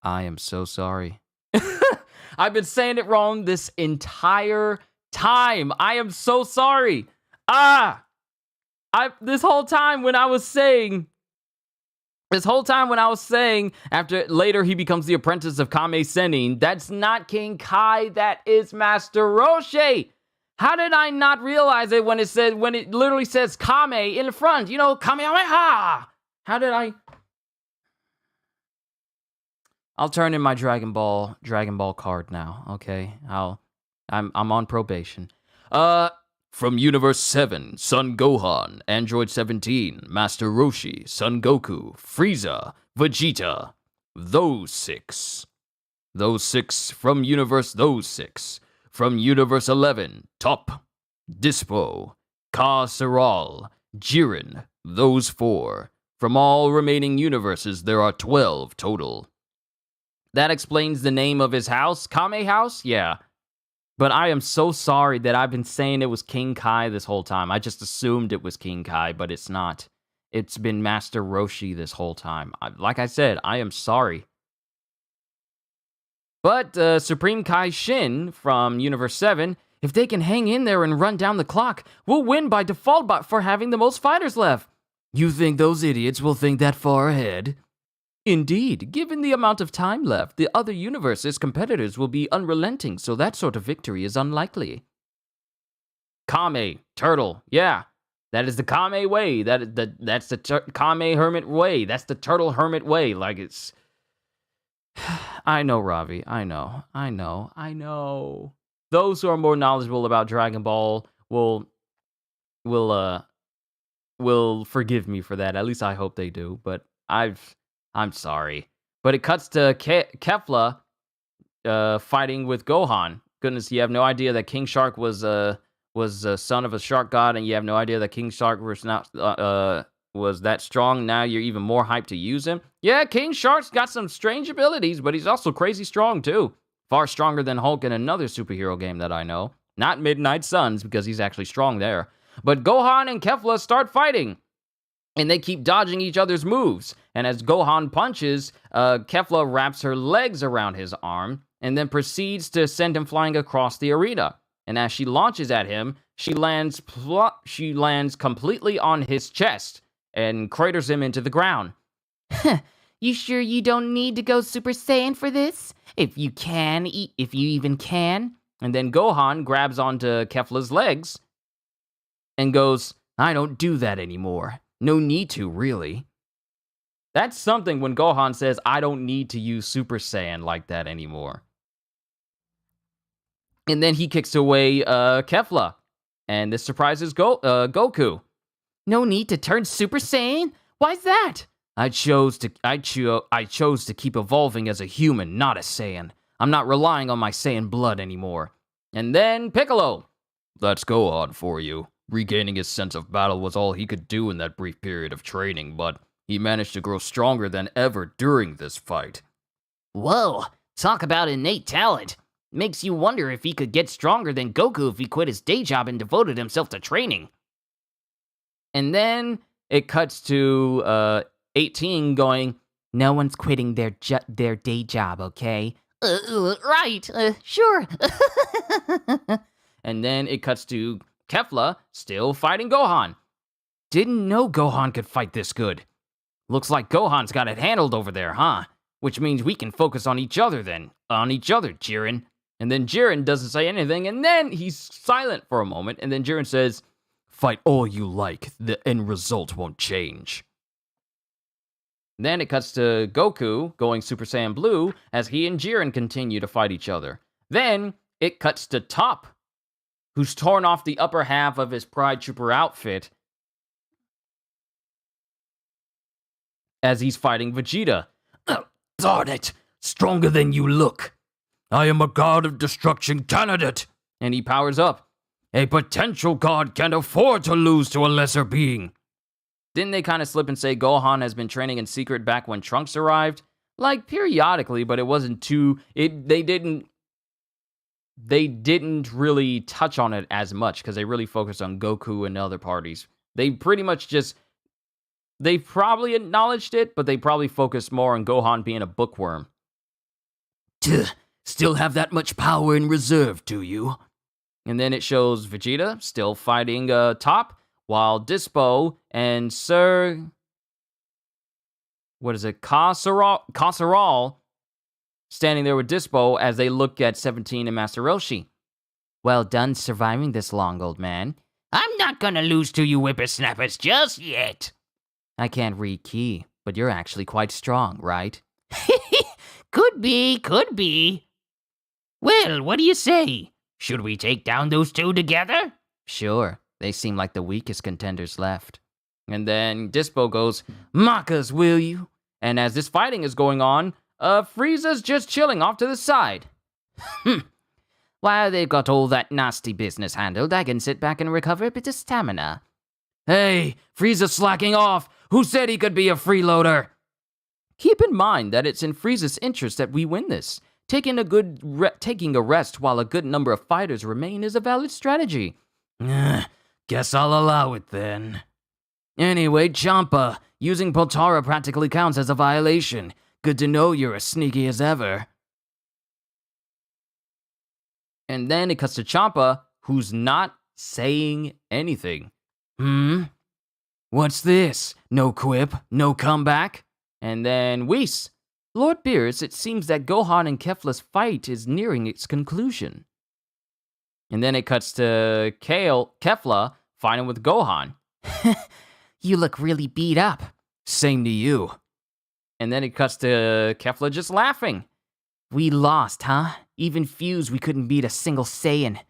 I am so sorry. I've been saying it wrong this entire time. I am so sorry. This whole time when I was saying after later he becomes the apprentice of Kame Sennin, that's not King Kai, that is Master Roshi. How did I not realize it when it literally says Kame in front? You know, Kamehameha. How did I? I'll turn in my Dragon Ball card now. Okay, I'm on probation. From Universe 7, Son Gohan, Android 17, Master Roshi, Son Goku, Frieza, Vegeta. Those six. From Universe 11, Top, Dispo, Ka Saral, Jiren, those 4. From all remaining universes, there are 12 total. That explains the name of his house. Kame House? Yeah. But I am so sorry that I've been saying it was King Kai this whole time. I just assumed it was King Kai, but it's not. It's been Master Roshi this whole time. Like I said, I am sorry. But Supreme Kai Shin from Universe 7, if they can hang in there and run down the clock, we'll win by default for having the most fighters left. You think those idiots will think that far ahead? Indeed, given the amount of time left, the other universe's competitors will be unrelenting, so that sort of victory is unlikely. Kame, turtle, yeah. That is the Kame way. That's the Kame hermit way. That's the turtle hermit way. Like, it's... I know, Ravi. I know. Those who are more knowledgeable about Dragon Ball will forgive me for that. At least I hope they do. But I'm sorry. But it cuts to Kefla fighting with Gohan. Goodness, you have no idea that King Shark was a son of a shark god, and you have no idea that King Shark was that strong. Now you're even more hyped to use him. Yeah, King Shark's got some strange abilities, but he's also crazy strong too. Far stronger than Hulk in another superhero game that I know. Not Midnight Suns, because he's actually strong there. But Gohan and Kefla start fighting, and they keep dodging each other's moves. And as Gohan punches, Kefla wraps her legs around his arm, and then proceeds to send him flying across the arena. And as she launches at him, she lands completely on his chest and craters him into the ground. You sure you don't need to go Super Saiyan for this? If you even can. And then Gohan grabs onto Kefla's legs and goes, I don't do that anymore. No need to, really. That's something when Gohan says, I don't need to use Super Saiyan like that anymore. And then he kicks away Kefla. And this surprises Goku. No need to turn Super Saiyan? Why's that? I chose to keep evolving as a human, not a Saiyan. I'm not relying on my Saiyan blood anymore. And then Piccolo. That's Gohan for you. Regaining his sense of battle was all he could do in that brief period of training, but he managed to grow stronger than ever during this fight. Whoa, talk about innate talent. Makes you wonder if he could get stronger than Goku if he quit his day job and devoted himself to training. And then it cuts to 18 going, no one's quitting their day job, okay? Right, sure. And then it cuts to Kefla still fighting Gohan. Didn't know Gohan could fight this good. Looks like Gohan's got it handled over there, huh? Which means we can focus on each other then. On each other, Jiren. And then Jiren doesn't say anything, and then he's silent for a moment, and then Jiren says, fight all you like, the end result won't change. Then it cuts to Goku going Super Saiyan Blue as he and Jiren continue to fight each other. Then it cuts to Top, who's torn off the upper half of his Pride Trooper outfit as he's fighting Vegeta. Darn it! Stronger than you look. I am a god of destruction candidate. And he powers up. A potential god can't afford to lose to a lesser being. Didn't they kind of slip and say Gohan has been training in secret back when Trunks arrived? Like, periodically, but it wasn't too... They didn't really touch on it as much, because they really focused on Goku and other parties. They pretty much just... They probably acknowledged it, but they probably focused more on Gohan being a bookworm. Still have that much power in reserve, do you? And then it shows Vegeta still fighting Top, while Dispo and Sir... What is it? Kasserol standing there with Dispo as they look at 17 and Master Roshi. Well done surviving this long, old man. I'm not gonna lose to you whippersnappers just yet. I can't read Ki, but you're actually quite strong, right? Could be. Well, what do you say? Should we take down those two together? Sure, they seem like the weakest contenders left. And then Dispo goes, mock us, will you? And as this fighting is going on, Frieza's just chilling off to the side. While they've got all that nasty business handled, I can sit back and recover a bit of stamina. Hey, Frieza's slacking off. Who said he could be a freeloader? Keep in mind that it's in Frieza's interest that we win this. Taking a rest while a good number of fighters remain is a valid strategy. Guess I'll allow it then. Anyway, Champa, using Potara practically counts as a violation. Good to know you're as sneaky as ever. And then it cuts to Champa, who's not saying anything. What's this? No quip, no comeback? And then Whis. Lord Beerus, it seems that Gohan and Kefla's fight is nearing its conclusion. And then it cuts to Kefla fighting with Gohan. You look really beat up. Same to you. And then it cuts to Kefla just laughing. We lost, huh? Even Fuse, we couldn't beat a single Saiyan.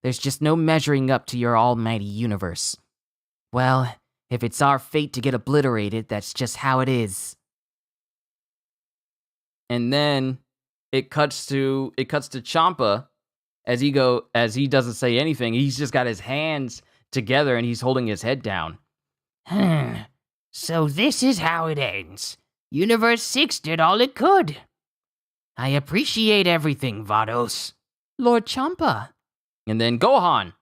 There's just no measuring up to your almighty universe. Well, if it's our fate to get obliterated, that's just how it is. And then it cuts to Champa as he doesn't say anything. He's just got his hands together and he's holding his head down. So this is how it ends. Universe 6 did all it could. I appreciate everything, Vados. Lord Champa. And then Gohan,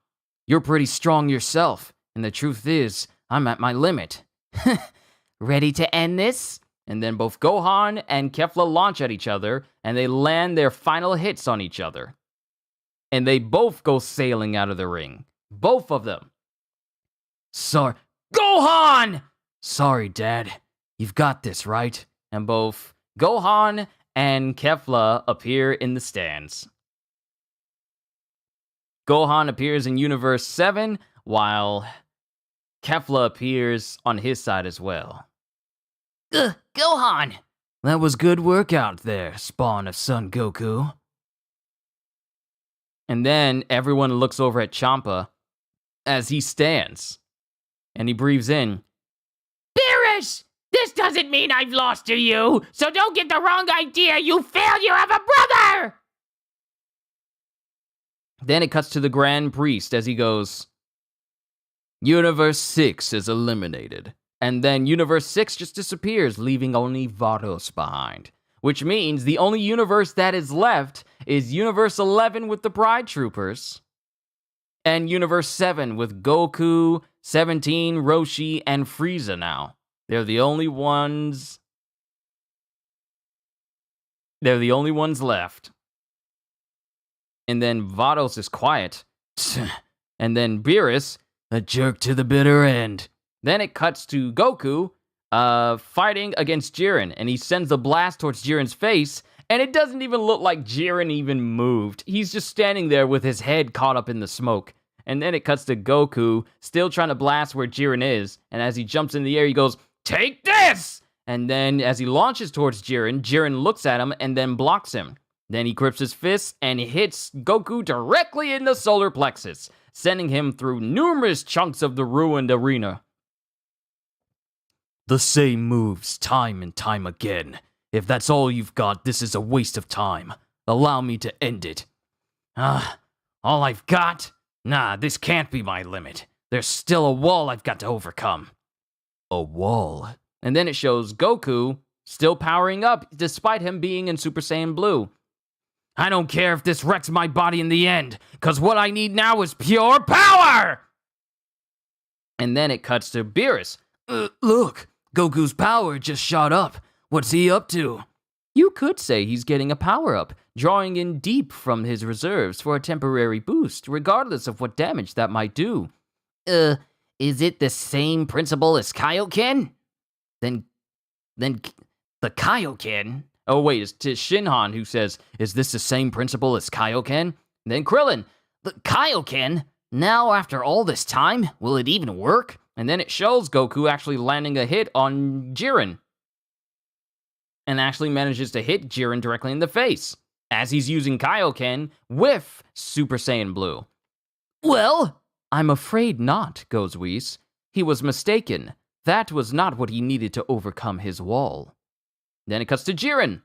you're pretty strong yourself, and the truth is, I'm at my limit. Ready to end this? And then both Gohan and Kefla launch at each other, and they land their final hits on each other. And they both go sailing out of the ring. Both of them. Sorry. Gohan! Sorry, Dad. You've got this, right? And both Gohan and Kefla appear in the stands. Gohan appears in Universe 7, while Kefla appears on his side as well. Gohan! That was good work out there, spawn of Son Goku. And then everyone looks over at Champa as he stands. And he breathes in. Beerus! This doesn't mean I've lost to you, so don't get the wrong idea, you failure of a brother! Then it cuts to the Grand Priest as he goes, Universe 6 is eliminated. And then Universe 6 just disappears, leaving only Vados behind. Which means the only universe that is left is Universe 11 with the Pride Troopers. And Universe 7 with Goku, 17, Roshi, and Frieza now. They're the only ones left. And then Vados is quiet. And then Beerus, a jerk to the bitter end. Then it cuts to Goku, fighting against Jiren, and he sends a blast towards Jiren's face, and it doesn't even look like Jiren even moved. He's just standing there with his head caught up in the smoke. And then it cuts to Goku, still trying to blast where Jiren is, and as he jumps in the air, he goes, "Take this!" And then as he launches towards Jiren, Jiren looks at him and then blocks him. Then he grips his fist and hits Goku directly in the solar plexus, sending him through numerous chunks of the ruined arena. The same moves time and time again. If that's all you've got, this is a waste of time. Allow me to end it. All I've got? Nah, this can't be my limit. There's still a wall I've got to overcome. A wall? And then it shows Goku still powering up despite him being in Super Saiyan Blue. I don't care if this wrecks my body in the end, because what I need now is pure power! And then it cuts to Beerus. Look, Goku's power just shot up. What's he up to? You could say he's getting a power-up, drawing in deep from his reserves for a temporary boost, regardless of what damage that might do. Is it the same principle as Kaioken? Then the Kaioken? Oh wait, it's to Shinhan who says, is this the same principle as Kaioken? Then Krillin, the Kaioken? Now after all this time, will it even work? And then it shows Goku actually landing a hit on Jiren. And actually manages to hit Jiren directly in the face, as he's using Kaioken with Super Saiyan Blue. Well, I'm afraid not, goes Whis. He was mistaken. That was not what he needed to overcome his wall. Then it cuts to Jiren.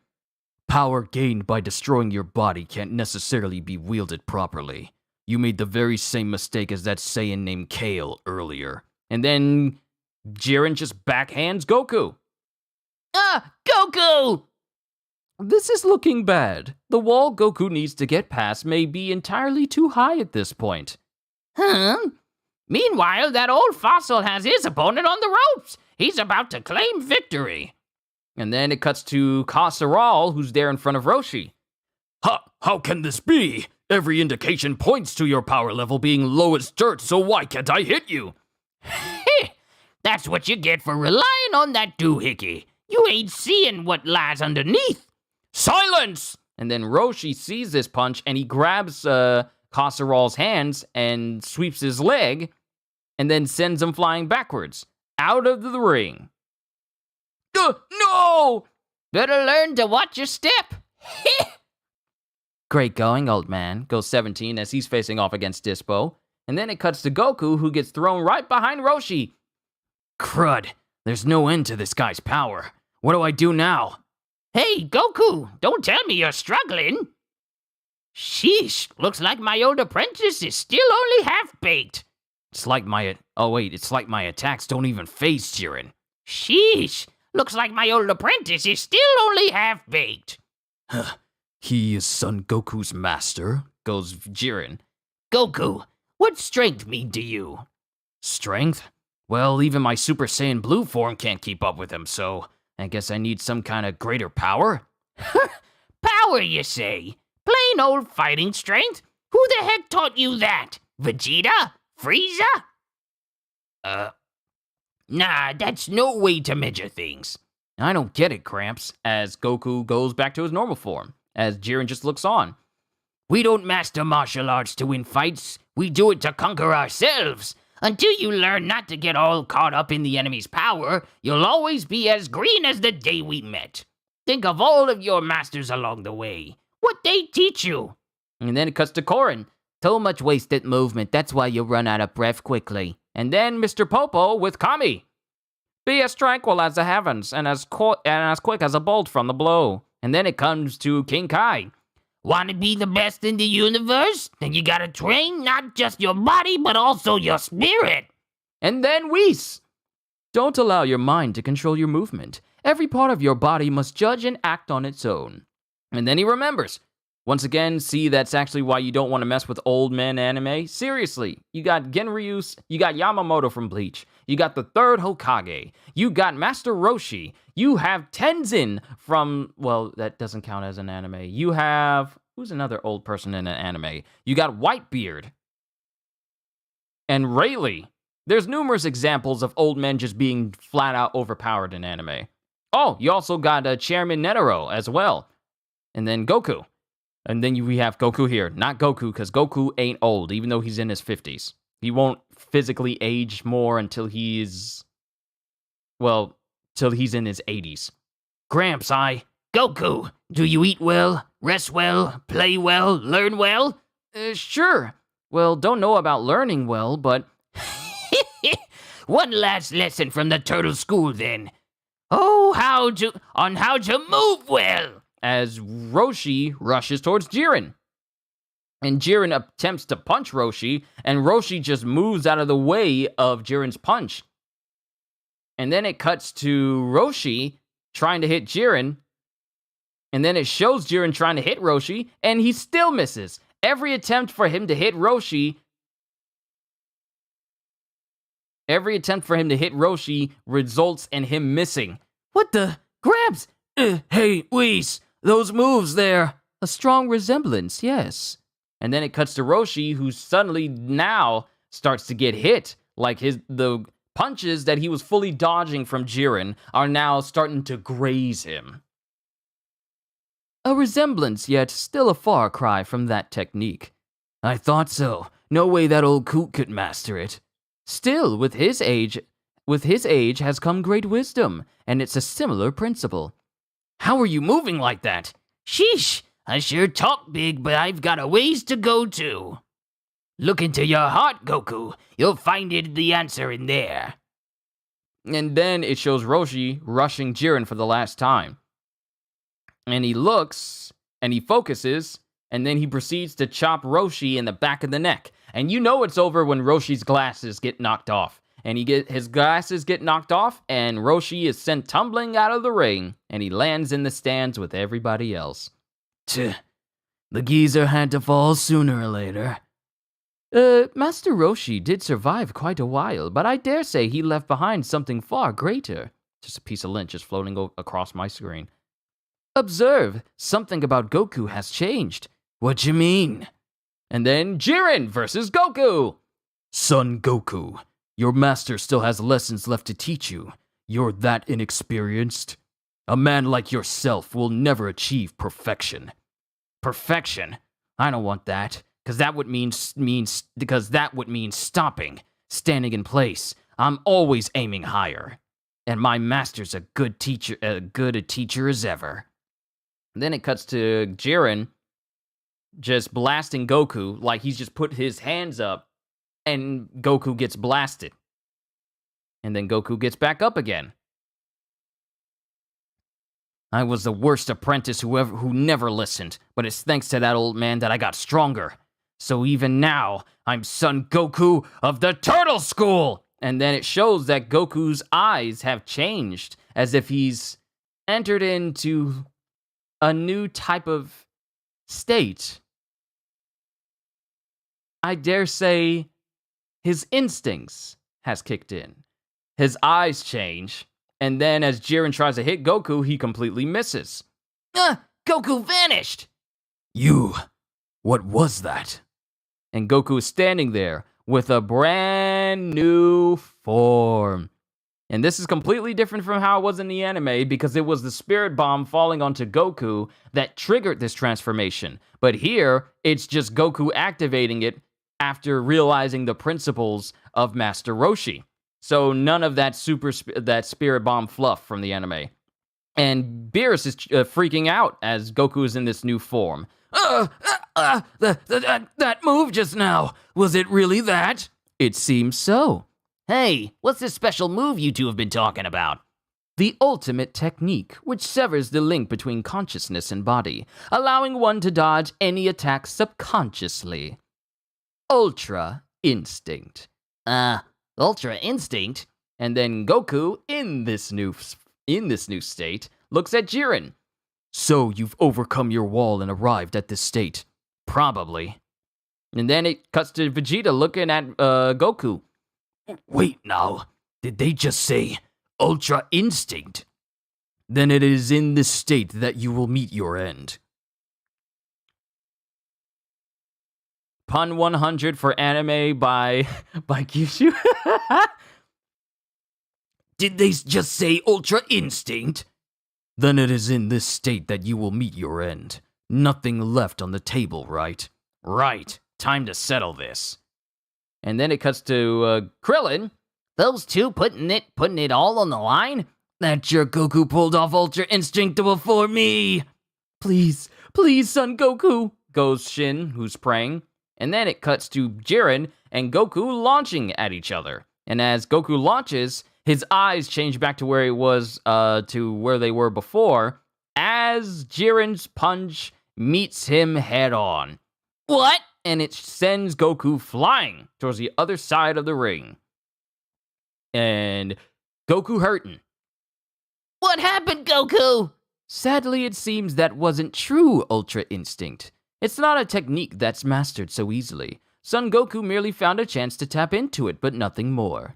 Power gained by destroying your body can't necessarily be wielded properly. You made the very same mistake as that Saiyan named Kale earlier. And then Jiren just backhands Goku. Goku! This is looking bad. The wall Goku needs to get past may be entirely too high at this point. Meanwhile, that old fossil has his opponent on the ropes. He's about to claim victory. And then it cuts to Kasserol, who's there in front of Roshi. How can this be? Every indication points to your power level being low as dirt, so why can't I hit you? That's what you get for relying on that doohickey. You ain't seeing what lies underneath. Silence! And then Roshi sees this punch, and he grabs Kasserol's hands and sweeps his leg, and then sends him flying backwards, out of the ring. No! Better learn to watch your step. Great going, old man, goes 17 as he's facing off against Dispo. And then it cuts to Goku, who gets thrown right behind Roshi. Crud, there's no end to this guy's power. What do I do now? Hey, Goku, don't tell me you're struggling. Sheesh, looks like my old apprentice is still only half-baked. It's like my attacks don't even phase Jiren. Sheesh, looks like my old apprentice is still only half-baked. He is Son Goku's master, goes Jiren. Goku, what strength mean to you? Strength? Well, even my Super Saiyan Blue form can't keep up with him, so I guess I need some kind of greater power? Power, you say? Plain old fighting strength? Who the heck taught you that? Vegeta? Frieza? Nah, that's no way to measure things. I don't get it, Gramps, as Goku goes back to his normal form, as Jiren just looks on. We don't master martial arts to win fights. We do it to conquer ourselves. Until you learn not to get all caught up in the enemy's power, you'll always be as green as the day we met. Think of all of your masters along the way. What they teach you. And then it cuts to Korin. Too much wasted movement, that's why you run out of breath quickly. And then Mr. Popo with Kami. Be as tranquil as the heavens, and as quick as a bolt from the blow. And then it comes to King Kai. Want to be the best in the universe? Then you gotta train not just your body, but also your spirit. And then Whis. Don't allow your mind to control your movement. Every part of your body must judge and act on its own. And then he remembers. Once again, see, that's actually why you don't want to mess with old men anime. Seriously, you got Genryus, you got Yamamoto from Bleach, you got the third Hokage, you got Master Roshi, you have Tenzin from, well, that doesn't count as an anime. You have, who's another old person in an anime? You got Whitebeard. And Rayleigh. There's numerous examples of old men just being flat out overpowered in anime. Oh, you also got Chairman Netero as well. And then Goku. And then we have Goku here. Not Goku, because Goku ain't old, even though he's in his 50s. He won't physically age more until he's... well, till he's in his 80s. Gramps, Goku, do you eat well, rest well, play well, learn well? Sure. Well, don't know about learning well, but... One last lesson from the turtle school, then. Oh, how to move well! As Roshi rushes towards Jiren. And Jiren attempts to punch Roshi, and Roshi just moves out of the way of Jiren's punch. And then it cuts to Roshi trying to hit Jiren, and then it shows Jiren trying to hit Roshi, and he still misses. Every attempt for him to hit Roshi results in him missing. What the? Grabs! Hey, Whis! Those moves there. A strong resemblance, yes. And then it cuts to Roshi, who suddenly now starts to get hit. Like the punches that he was fully dodging from Jiren are now starting to graze him. A resemblance, yet still a far cry from that technique. I thought so. No way that old coot could master it. Still, with his age has come great wisdom, and it's a similar principle. How are you moving like that? Sheesh, I sure talk big, but I've got a ways to go too. Look into your heart, Goku. You'll find the answer in there. And then it shows Roshi rushing Jiren for the last time. And he looks, and he focuses, and then he proceeds to chop Roshi in the back of the neck. And you know it's over when Roshi's glasses get knocked off. and his glasses get knocked off, and Roshi is sent tumbling out of the ring, and he lands in the stands with everybody else. The geezer had to fall sooner or later. Master Roshi did survive quite a while, but I dare say he left behind something far greater. Just a piece of lint just floating across my screen. Observe, something about Goku has changed. What you mean? And then Jiren versus Goku. Son Goku, your master still has lessons left to teach you. You're that inexperienced. A man like yourself will never achieve perfection. Perfection? I don't want that, because that would mean stopping, standing in place. I'm always aiming higher. And my master's a good teacher as ever. And then it cuts to Jiren just blasting Goku, like he's just put his hands up, and Goku gets blasted. And then Goku gets back up again. I was the worst apprentice who never listened, but it's thanks to that old man that I got stronger. So even now, I'm Son Goku of the Turtle School! And then it shows that Goku's eyes have changed, as if he's entered into a new type of state. I dare say his instincts has kicked in. His eyes change, and then as Jiren tries to hit Goku, he completely misses. Goku vanished! What was that? And Goku is standing there with a brand new form. And this is completely different from how it was in the anime, because it was the spirit bomb falling onto Goku that triggered this transformation. But here, it's just Goku activating it after realizing the principles of Master Roshi. So none of that that spirit bomb fluff from the anime. And Beerus is freaking out as Goku is in this new form. That move just now, was it really that? It seems so. Hey, what's this special move you two have been talking about? The ultimate technique, which severs the link between consciousness and body, allowing one to dodge any attack subconsciously. Ultra Instinct. Ultra Instinct? And then Goku, in this new state, looks at Jiren. So you've overcome your wall and arrived at this state. Probably. And then it cuts to Vegeta looking at Goku. Wait now, did they just say Ultra Instinct? Then it is in this state that you will meet your end. Pun 100 for anime by Kyushu. Did they just say Ultra Instinct? Then it is in this state that you will meet your end. Nothing left on the table, right? Right. Time to settle this. And then it cuts to Krillin. Those two putting it all on the line? That jerk Goku pulled off Ultra Instinct before me! Please, please, Son Goku, goes Shin, who's praying. And then it cuts to Jiren and Goku launching at each other. And as Goku launches, his eyes change back to where he was, to where they were before, as Jiren's punch meets him head on. What? And it sends Goku flying towards the other side of the ring. And Goku hurting. What happened, Goku? Sadly, it seems that wasn't true Ultra Instinct. It's not a technique that's mastered so easily. Son Goku merely found a chance to tap into it, but nothing more.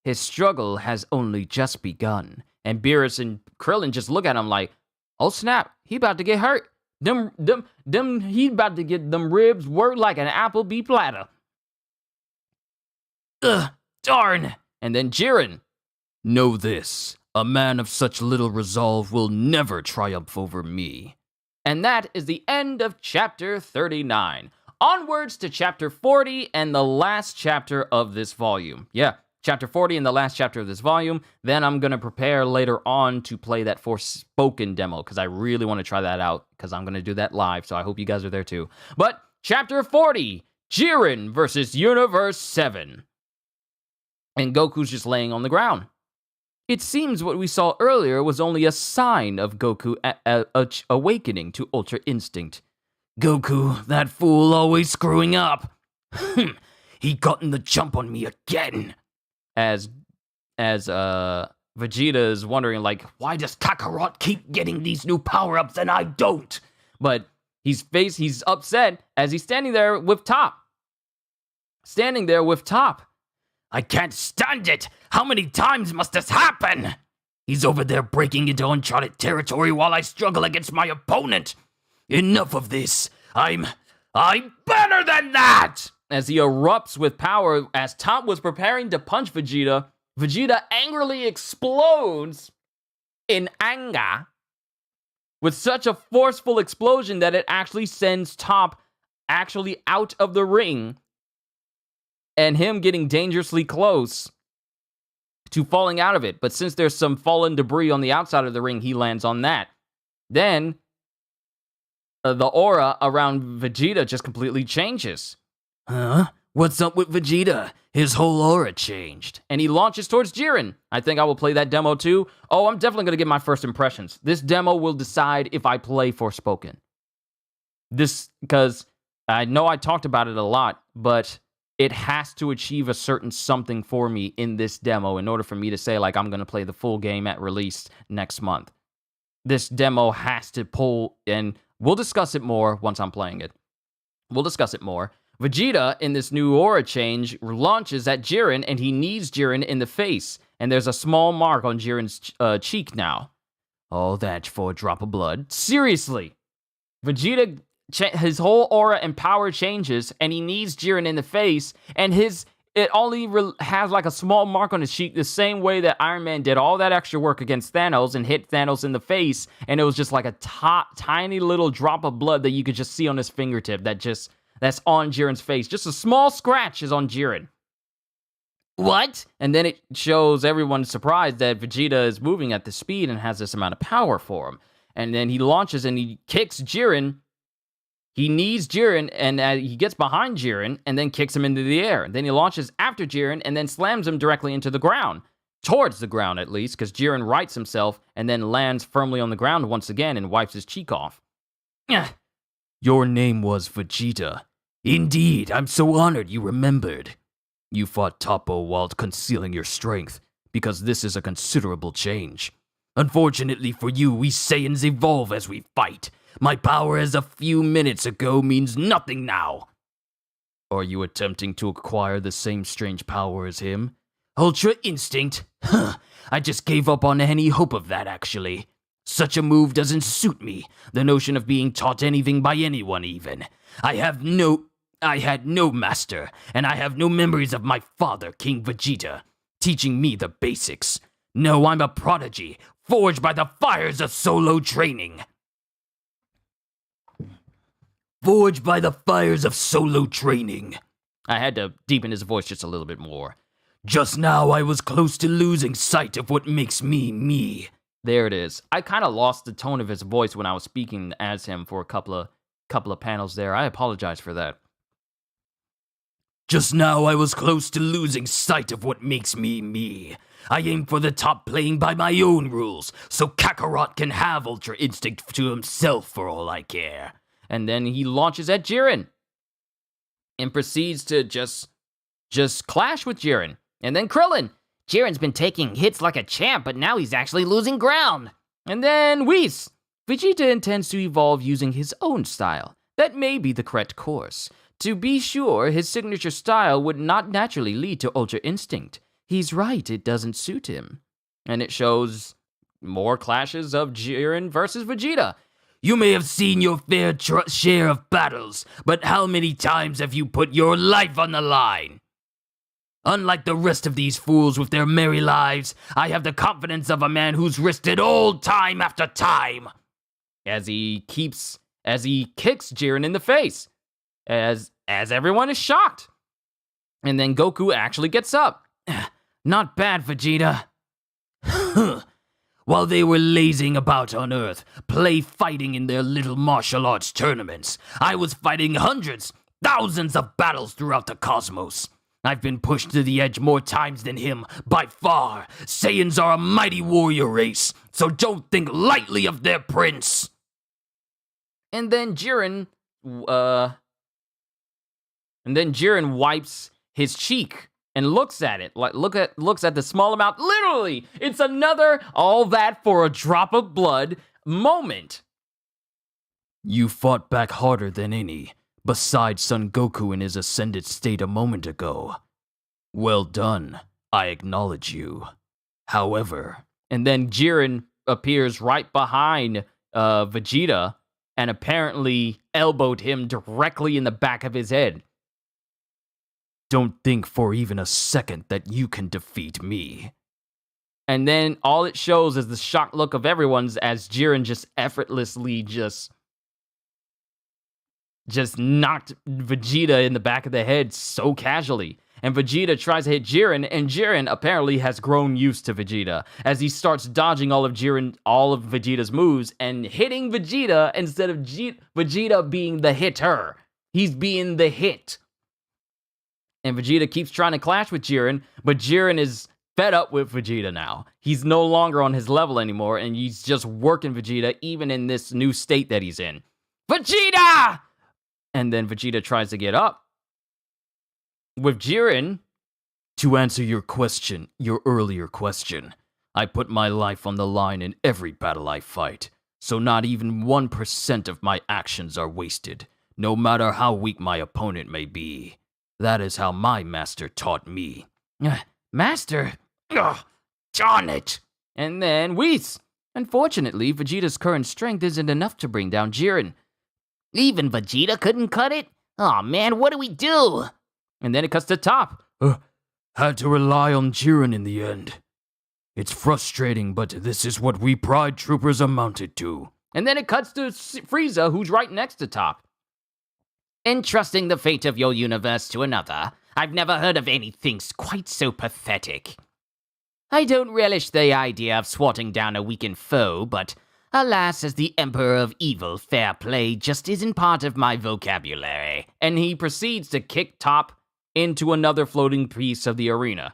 His struggle has only just begun. And Beerus and Krillin just look at him like, oh snap, he about to get hurt. He about to get them ribs worked like an Applebee platter. Ugh, darn. And then Jiren. Know this, a man of such little resolve will never triumph over me. And that is the end of chapter 39. Onwards to chapter 40 and the last chapter of this volume. Yeah, chapter 40 and the last chapter of this volume. Then I'm going to prepare later on to play that Forspoken demo, because I really want to try that out, because I'm going to do that live, so I hope you guys are there too. But chapter 40, Jiren versus Universe 7. And Goku's just laying on the ground. It seems what we saw earlier was only a sign of Goku awakening to Ultra Instinct. Goku, that fool always screwing up. He gotten the jump on me again. as Vegeta is wondering, like, why does Kakarot keep getting these new power-ups and I don't? But he's upset as he's standing there with Toph. I can't stand it! How many times must this happen? He's over there breaking into uncharted territory while I struggle against my opponent. Enough of this. I'm better than that! As he erupts with power, as Toph was preparing to punch Vegeta, Vegeta angrily explodes in anger with such a forceful explosion that it actually sends Toph actually out of the ring, and him getting dangerously close to falling out of it. But since there's some fallen debris on the outside of the ring, he lands on that. Then the aura around Vegeta just completely changes. Huh? What's up with Vegeta? His whole aura changed. And he launches towards Jiren. I think I will play that demo too. Oh, I'm definitely going to get my first impressions. This demo will decide if I play Forspoken. Because I know I talked about it a lot, but it has to achieve a certain something for me in this demo in order for me to say, like, I'm going to play the full game at release next month. This demo has to pull, and we'll discuss it more once I'm playing it. We'll discuss it more. Vegeta, in this new aura change, launches at Jiren, and he knees Jiren in the face. And there's a small mark on Jiren's cheek now. All that for a drop of blood. Seriously. Vegeta, his whole aura and power changes, and he knees Jiren in the face, and it only has like a small mark on his cheek, the same way that Iron Man did all that extra work against Thanos and hit Thanos in the face, and it was just like a tiny little drop of blood that you could just see on his fingertip that's on Jiren's face. Just a small scratch is on Jiren. What? And then it shows everyone surprised that Vegeta is moving at this speed and has this amount of power for him. And then he launches and he kicks Jiren. He knees Jiren, and he gets behind Jiren, and then kicks him into the air. Then he launches after Jiren, and then slams him directly into the ground. Towards the ground, at least, because Jiren rights himself, and then lands firmly on the ground once again and wipes his cheek off. Your name was Vegeta. Indeed, I'm so honored you remembered. You fought Toppo while concealing your strength, because this is a considerable change. Unfortunately for you, we Saiyans evolve as we fight. My power as a few minutes ago means nothing now. Are you attempting to acquire the same strange power as him? Ultra Instinct? Huh, I just gave up on any hope of that, actually. Such a move doesn't suit me, the notion of being taught anything by anyone even. I had no master, and I have no memories of my father, King Vegeta, teaching me the basics. No, I'm a prodigy, forged by the fires of solo training. Forged by the fires of solo training. I had to deepen his voice just a little bit more. Just now I was close to losing sight of what makes me me. There it is. I kind of lost the tone of his voice when I was speaking as him for a couple of panels there. I apologize for that. Just now I was close to losing sight of what makes me me. I aim for the top playing by my own rules, so Kakarot can have Ultra Instinct to himself for all I care. And then he launches at Jiren and proceeds to just clash with Jiren. And then Krillin. Jiren's been taking hits like a champ, but now he's actually losing ground. And then Whis. Vegeta intends to evolve using his own style. That may be the correct course. To be sure, his signature style would not naturally lead to Ultra Instinct. He's right, it doesn't suit him. And it shows more clashes of Jiren versus Vegeta. You may have seen your fair share of battles, but how many times have you put your life on the line? Unlike the rest of these fools with their merry lives, I have the confidence of a man who's risked it all time after time. As he kicks Jiren in the face, as everyone is shocked. And then Goku actually gets up. Not bad, Vegeta. While they were lazing about on Earth, fighting in their little martial arts tournaments, I was fighting hundreds, thousands of battles throughout the cosmos. I've been pushed to the edge more times than him, by far. Saiyans are a mighty warrior race, so don't think lightly of their prince. And then Jiren wipes his cheek and looks at it. Looks at the small amount. Literally, it's another all that for a drop of blood moment. You fought back harder than any, besides Son Goku in his ascended state a moment ago. Well done. I acknowledge you. However... And then Jiren appears right behind Vegeta and apparently elbowed him directly in the back of his head. Don't think for even a second that you can defeat me. And then all it shows is the shocked look of everyone's as Jiren just effortlessly just knocked Vegeta in the back of the head so casually. And Vegeta tries to hit Jiren, and Jiren apparently has grown used to Vegeta as he starts dodging all of Vegeta's moves and hitting Vegeta instead of Vegeta being the hitter. He's being the hit. And Vegeta keeps trying to clash with Jiren, but Jiren is fed up with Vegeta now. He's no longer on his level anymore, and he's just working Vegeta even in this new state that he's in. Vegeta! And then Vegeta tries to get up. With Jiren, to answer your earlier question, I put my life on the line in every battle I fight, so not even 1% of my actions are wasted, no matter how weak my opponent may be. That is how my master taught me. Master? Ugh, darn it. And then Whis. Unfortunately, Vegeta's current strength isn't enough to bring down Jiren. Even Vegeta couldn't cut it? Aw, man, what do we do? And then it cuts to Top. Had to rely on Jiren in the end. It's frustrating, but this is what we Pride Troopers amounted to. And then it cuts to Frieza, who's right next to Top. Entrusting the fate of your universe to another. I've never heard of anything quite so pathetic. I don't relish the idea of swatting down a weakened foe, but alas, as the Emperor of Evil, fair play just isn't part of my vocabulary. And he proceeds to kick Top into another floating piece of the arena.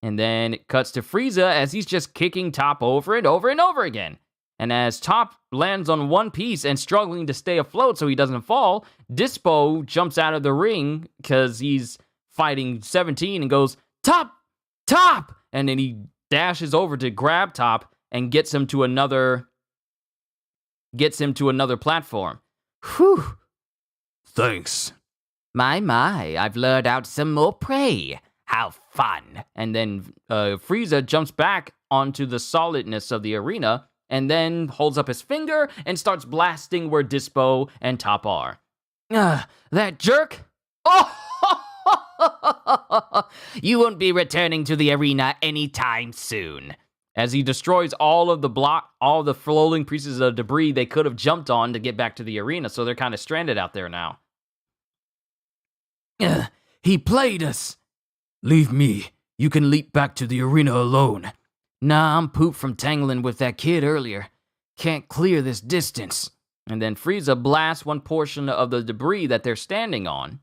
And then it cuts to Frieza as he's just kicking Top over and over and over again. And as Top lands on one piece and struggling to stay afloat so he doesn't fall, Dispo jumps out of the ring because he's fighting 17 and goes, Top! Top! And then he dashes over to grab Top and gets him to another platform. Whew. Thanks. My, I've lured out some more prey. How fun. And then Frieza jumps back onto the solidness of the arena and then holds up his finger and starts blasting where Dispo and Top are. That jerk? Oh! You won't be returning to the arena anytime soon. As he destroys all the floating pieces of debris they could have jumped on to get back to the arena, so they're kind of stranded out there now. He played us. Leave me. You can leap back to the arena alone. Nah, I'm pooped from tangling with that kid earlier. Can't clear this distance. And then Frieza blasts one portion of the debris that they're standing on.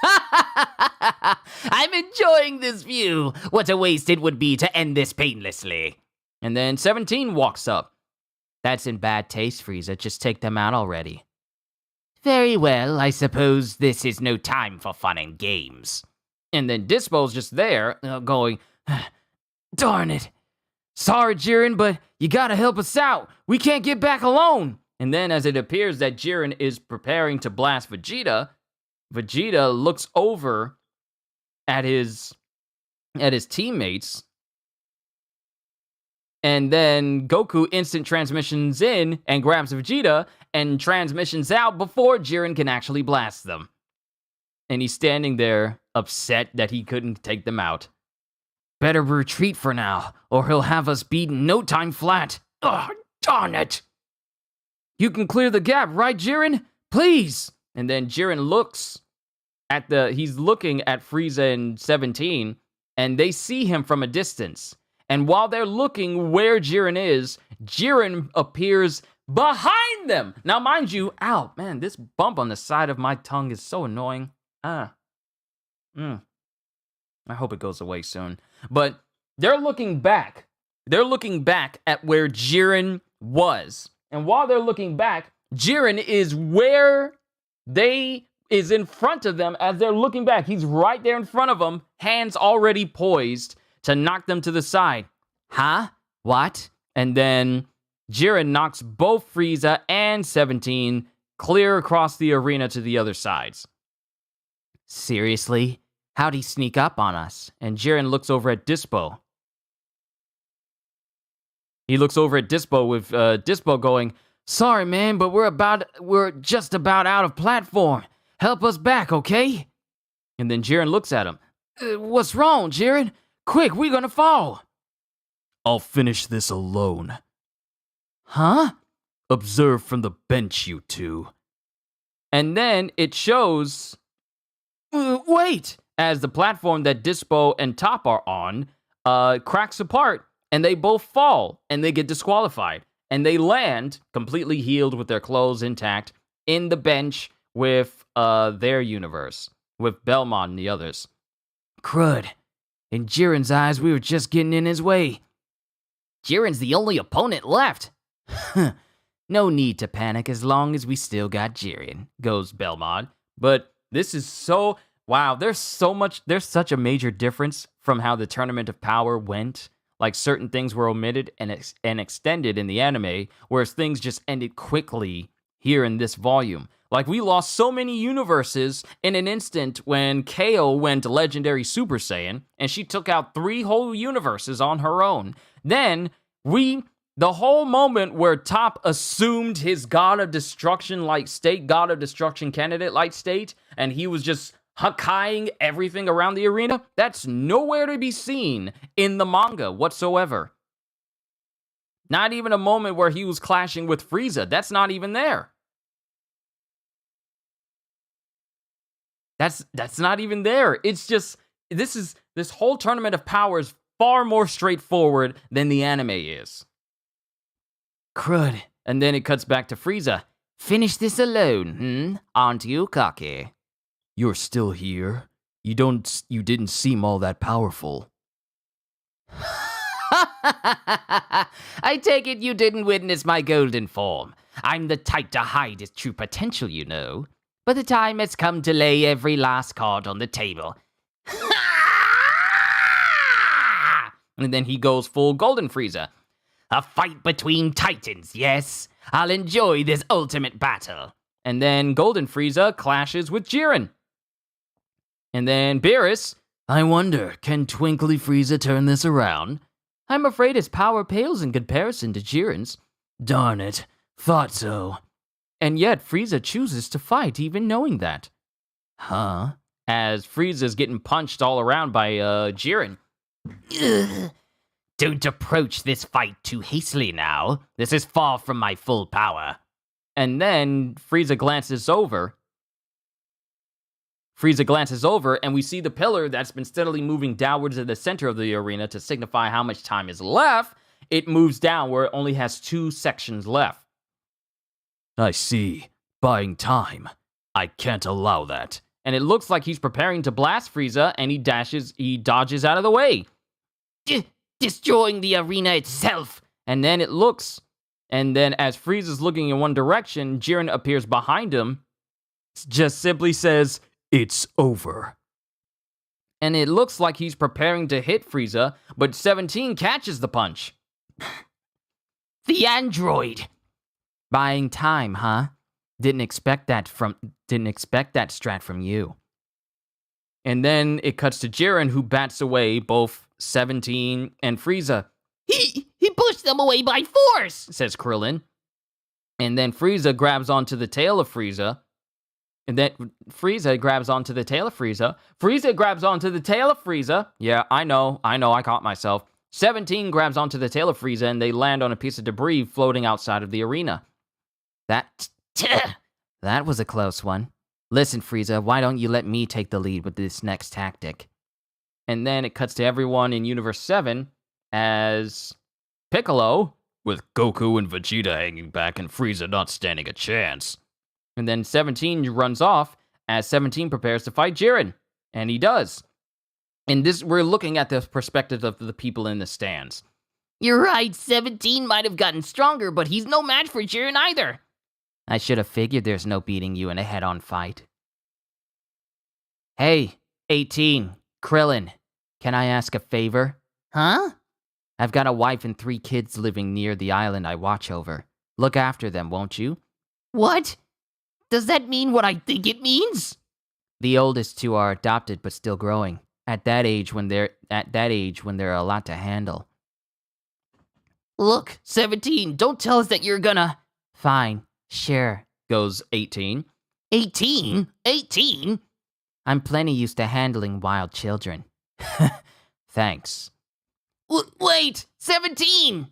I'm enjoying this view. What a waste it would be to end this painlessly. And then 17 walks up. That's in bad taste, Frieza. Just take them out already. Very well, I suppose this is no time for fun and games. And then Dispo's just there, going, Darn it. Sorry, Jiren, but you gotta help us out. We can't get back alone. And then as it appears that Jiren is preparing to blast Vegeta, Vegeta looks over at his teammates. And then Goku instant transmissions in and grabs Vegeta and transmissions out before Jiren can actually blast them. And he's standing there upset that he couldn't take them out. Better retreat for now, or he'll have us beaten no time flat. Oh, darn it. You can clear the gap, right, Jiren? Please. And then Jiren he's looking at Frieza and 17, and they see him from a distance. And while they're looking where Jiren is, Jiren appears behind them. Now, mind you, ow, man, this bump on the side of my tongue is so annoying. I hope it goes away soon. But they're looking back. They're looking back at where Jiren was. And while they're looking back, Jiren is where they is in front of them as they're looking back. He's right there in front of them, hands already poised to knock them to the side. Huh? What? And then Jiren knocks both Frieza and 17 clear across the arena to the other sides. Seriously? How'd he sneak up on us? And Jiren looks over at Dispo. He looks over at Dispo with Dispo going, "Sorry, man, but we're just about out of platform. Help us back, okay?" And then Jiren looks at him. "What's wrong, Jiren? Quick, we're gonna fall." I'll finish this alone. Huh? Observe from the bench, you two. And then it shows... wait! As the platform that Dispo and Top are on cracks apart, and they both fall, and they get disqualified. And they land, completely healed with their clothes intact, in the bench with their universe, with Belmont and the others. Crud. In Jiren's eyes, we were just getting in his way. Jiren's the only opponent left. No need to panic as long as we still got Jiren, goes Belmont. But this is so... wow, there's such a major difference from how the Tournament of Power went. Like, certain things were omitted and extended in the anime, whereas things just ended quickly here in this volume. Like, we lost so many universes in an instant when KO went Legendary Super Saiyan, and she took out 3 whole universes on her own. Then, the whole moment where Top assumed his God of Destruction-like state, God of Destruction candidate-like state, and he was just Hakkaiing everything around the arena, that's nowhere to be seen in the manga whatsoever. Not even a moment where he was clashing with Frieza. That's not even there. That's not even there. It's just, this whole Tournament of Power is far more straightforward than the anime is. Crud. And then it cuts back to Frieza. Finish this alone, Aren't you cocky? You're still here? You didn't seem all that powerful. I take it you didn't witness my golden form. I'm the type to hide his true potential, you know. But the time has come to lay every last card on the table. And then he goes full Golden Frieza. A fight between titans, yes? I'll enjoy this ultimate battle. And then Golden Frieza clashes with Jiren. And then Beerus, I wonder, can Twinkly Frieza turn this around? I'm afraid his power pales in comparison to Jiren's. Darn it, thought so. And yet Frieza chooses to fight even knowing that. Huh? As Frieza's getting punched all around by Jiren. Ugh. Don't approach this fight too hastily now. This is far from my full power. And then Frieza glances over, and we see the pillar that's been steadily moving downwards to the center of the arena to signify how much time is left. It moves down where it only has 2 sections left. I see. Buying time. I can't allow that. And it looks like he's preparing to blast Frieza, and he dodges out of the way. Destroying the arena itself. And then as Frieza's looking in one direction, Jiren appears behind him, just simply says, "It's over." And it looks like he's preparing to hit Frieza, but 17 catches the punch. The android. Buying time, huh? Didn't expect that strat from you. And then it cuts to Jiren, who bats away both 17 and Frieza. He pushed them away by force, says Krillin. And then Frieza grabs onto the tail of Frieza. And then Frieza grabs onto the tail of Frieza. Frieza grabs onto the tail of Frieza. Yeah, I know, I caught myself. 17 grabs onto the tail of Frieza, and they land on a piece of debris floating outside of the arena. That was a close one. Listen, Frieza, why don't you let me take the lead with this next tactic? And then it cuts to everyone in Universe 7 as Piccolo, with Goku and Vegeta hanging back and Frieza not standing a chance. And then 17 runs off as 17 prepares to fight Jiren. And he does. And we're looking at the perspective of the people in the stands. You're right, 17 might have gotten stronger, but he's no match for Jiren either. I should have figured there's no beating you in a head-on fight. Hey, 18, Krillin, can I ask a favor? Huh? I've got a wife and 3 kids living near the island I watch over. Look after them, won't you? What? Does that mean what I think it means? The oldest 2 are adopted but still growing. At that age when they're a lot to handle. Look, 17, don't tell us that you're gonna... Fine, sure, goes 18. 18? 18? I'm plenty used to handling wild children. Thanks. Wait, 17!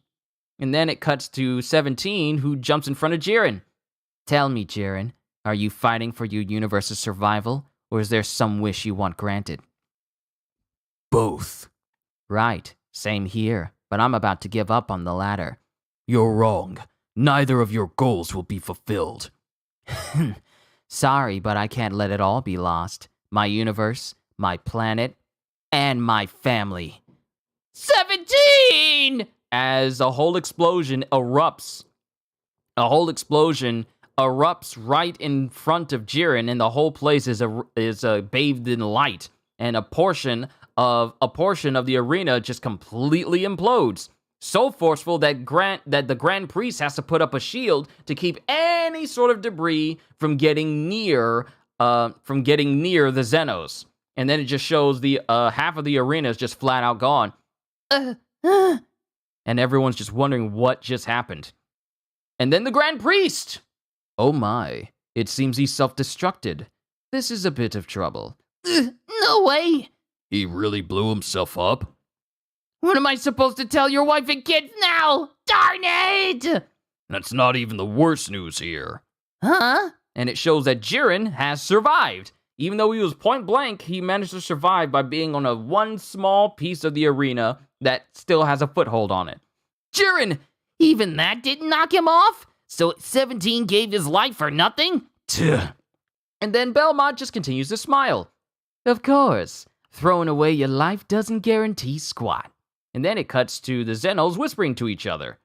And then it cuts to 17, who jumps in front of Jiren. Tell me, Jiren, are you fighting for your universe's survival, or is there some wish you want granted? Both. Right, same here, but I'm about to give up on the latter. You're wrong. Neither of your goals will be fulfilled. Sorry, but I can't let it all be lost. My universe, my planet, and my family. 17! As a whole explosion erupts. A whole explosion erupts right in front of Jiren, and the whole place is bathed in light. And a portion of the arena just completely implodes. So forceful that the Grand Priest has to put up a shield to keep any sort of debris from getting near the Xenos. And then it just shows the half of the arena is just flat out gone. And everyone's just wondering what just happened. And then the Grand Priest! Oh my, it seems he self-destructed. This is a bit of trouble. No way! He really blew himself up? What am I supposed to tell your wife and kids now? Darn it! That's not even the worst news here. Huh? And it shows that Jiren has survived. Even though he was point blank, he managed to survive by being on one small piece of the arena that still has a foothold on it. Jiren! Even that didn't knock him off? So 17 gave his life for nothing? Tuh. And then Belmont just continues to smile. Of course, throwing away your life doesn't guarantee squat. And then it cuts to the Xenos whispering to each other.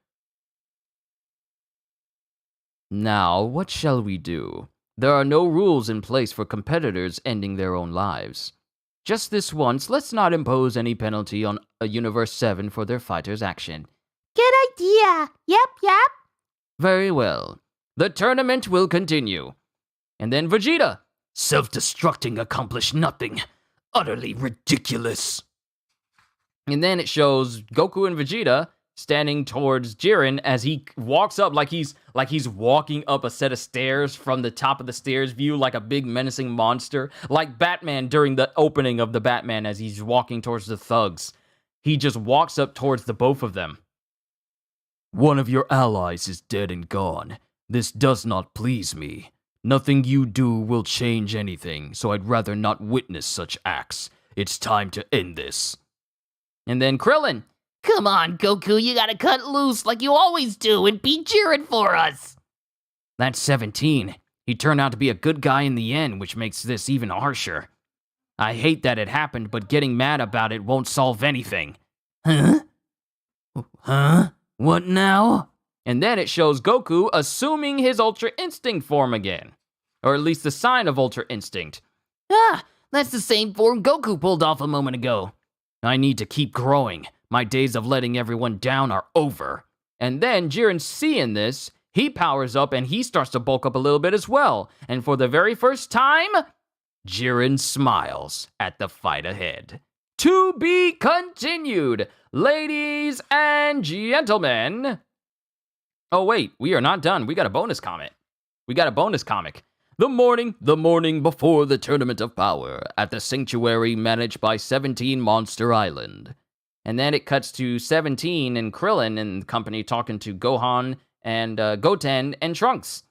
Now, what shall we do? There are no rules in place for competitors ending their own lives. Just this once, let's not impose any penalty on a Universe 7 for their fighter's action. Good idea. Yep. Very well. The tournament will continue. And then Vegeta. Self-destructing accomplished nothing. Utterly ridiculous. And then it shows Goku and Vegeta standing towards Jiren as he walks up like he's walking up a set of stairs from the top of the stairs view like a big menacing monster. Like Batman during the opening of the Batman as he's walking towards the thugs. He just walks up towards the both of them. One of your allies is dead and gone. This does not please me. Nothing you do will change anything, so I'd rather not witness such acts. It's time to end this. And then Krillin. Come on, Goku, you gotta cut loose like you always do and beat Jiren for us. That's 17. He turned out to be a good guy in the end, which makes this even harsher. I hate that it happened, but getting mad about it won't solve anything. Huh? What now? And then it shows Goku assuming his Ultra Instinct form again. Or at least the sign of Ultra Instinct. That's the same form Goku pulled off a moment ago. I need to keep growing. My days of letting everyone down are over. And then Jiren, seeing this, he powers up and he starts to bulk up a little bit as well. And for the very first time, Jiren smiles at the fight ahead. To be continued, ladies and gentlemen. Oh wait, we are not done. We got a bonus comic. The morning before the Tournament of Power at the sanctuary managed by 17 Monster Island. And then it cuts to 17 and Krillin and company talking to Gohan and Goten and Trunks.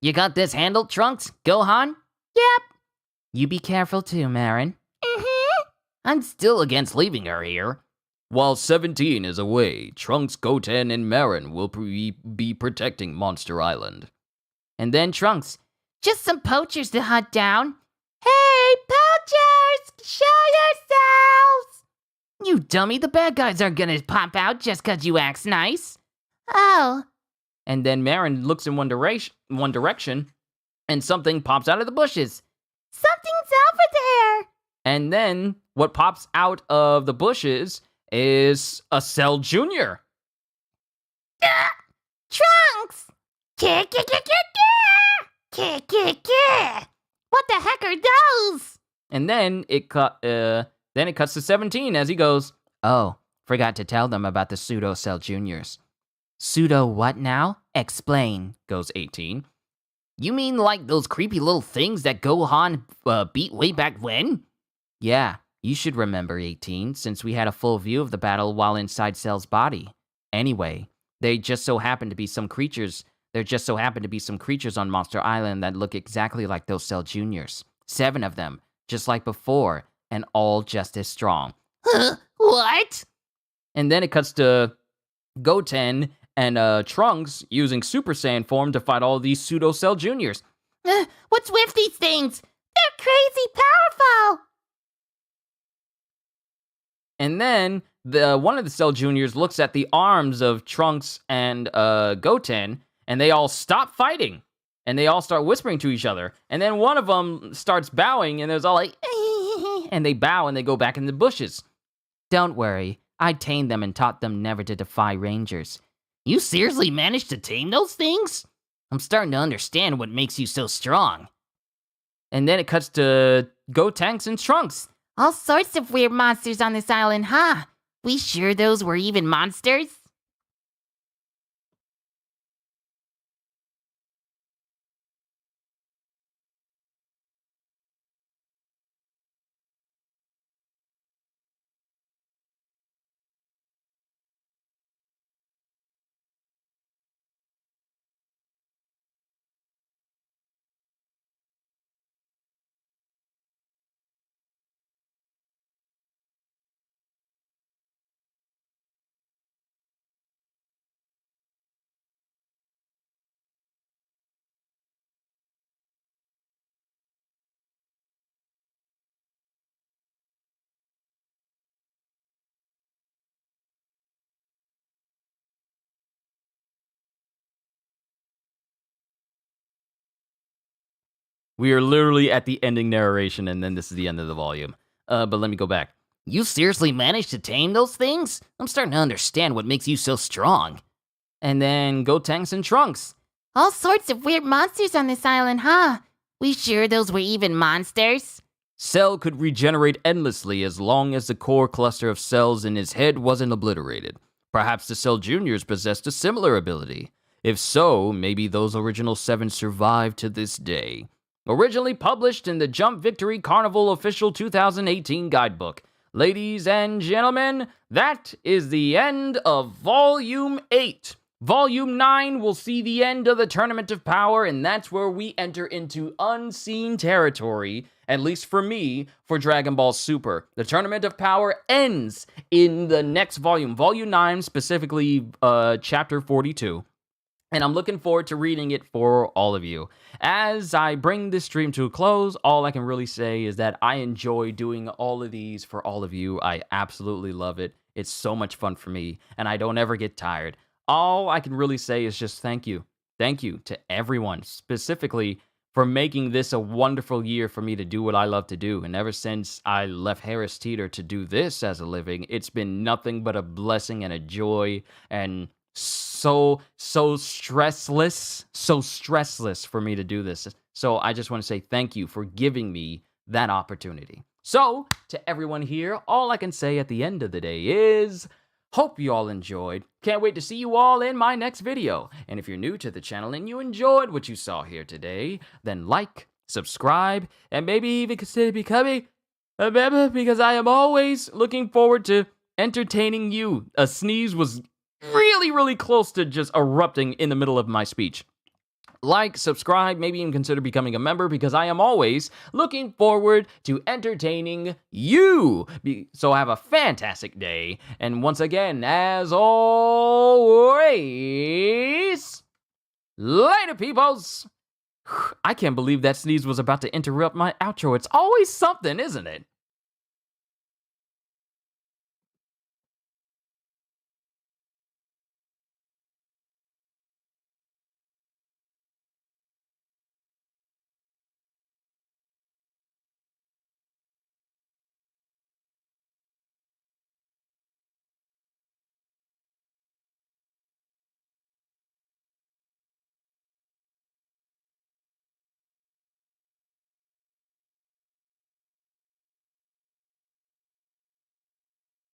You got this handled, Trunks? Gohan? Yep. You be careful too, Marin. I'm still against leaving her here. While 17 is away, Trunks, Goten, and Marin will be protecting Monster Island. And then Trunks. Just some poachers to hunt down. Hey, poachers! Show yourselves! You dummy, the bad guys aren't gonna pop out just cause you act nice. Oh. And then Marin looks in one direction, and something pops out of the bushes. Something's over there. And then what pops out of the bushes is a Cell Jr. Trunks! What the heck are those? And then it cuts to 17 as he goes, Oh, forgot to tell them about the Pseudo Cell Juniors. Pseudo what now? Explain, goes 18. You mean like those creepy little things that Gohan beat way back when? Yeah, you should remember 18, since we had a full view of the battle while inside Cell's body. Anyway, there just so happen to be some creatures on Monster Island that look exactly like those Cell Juniors. 7 of them, just like before, and all just as strong. Huh? What? And then it cuts to Goten and Trunks using Super Saiyan form to fight all these Pseudo Cell Juniors. What's with these things? They're crazy powerful. And then one of the Cell Juniors looks at the arms of Trunks and Goten, and they all stop fighting. And they all start whispering to each other. And then one of them starts bowing, and there's all like, and they bow and they go back in the bushes. Don't worry, I tamed them and taught them never to defy Rangers. You seriously managed to tame those things? I'm starting to understand what makes you so strong. And then it cuts to Gotenks and Trunks. All sorts of weird monsters on this island, huh? We sure those were even monsters? We are literally at the ending narration, and then this is the end of the volume. But let me go back. You seriously managed to tame those things? I'm starting to understand what makes you so strong. And then Gotenks and Trunks. All sorts of weird monsters on this island, huh? We sure those were even monsters? Cell could regenerate endlessly as long as the core cluster of cells in his head wasn't obliterated. Perhaps the Cell Juniors possessed a similar ability. If so, maybe those original 7 survived to this day. Originally published in the Jump Victory Carnival Official 2018 Guidebook. Ladies and gentlemen, that is the end of Volume 8. Volume 9 will see the end of the Tournament of Power, and that's where we enter into unseen territory, at least for me, for Dragon Ball Super. The Tournament of Power ends in the next volume, Volume 9, specifically Chapter 42. And I'm looking forward to reading it for all of you. As I bring this stream to a close, all I can really say is that I enjoy doing all of these for all of you. I absolutely love it. It's so much fun for me, and I don't ever get tired. All I can really say is just thank you. Thank you to everyone, specifically for making this a wonderful year for me to do what I love to do. And ever since I left Harris Teeter to do this as a living, it's been nothing but a blessing and a joy, and so stressless for me to do this. So I just want to say thank you for giving me that opportunity. So to everyone here, all I can say at the end of the day is hope you all enjoyed. Can't wait to see you all in my next video. And if you're new to the channel and you enjoyed what you saw here today, then like, subscribe, and maybe even consider becoming a member, because I am always looking forward to entertaining you. A sneeze was really close to just erupting in the middle of my speech. Like, subscribe, maybe even consider becoming a member, because I am always looking forward to entertaining you. So have a fantastic day. And once again, as always, later, peoples. I can't believe that sneeze was about to interrupt my outro. It's always something, isn't it?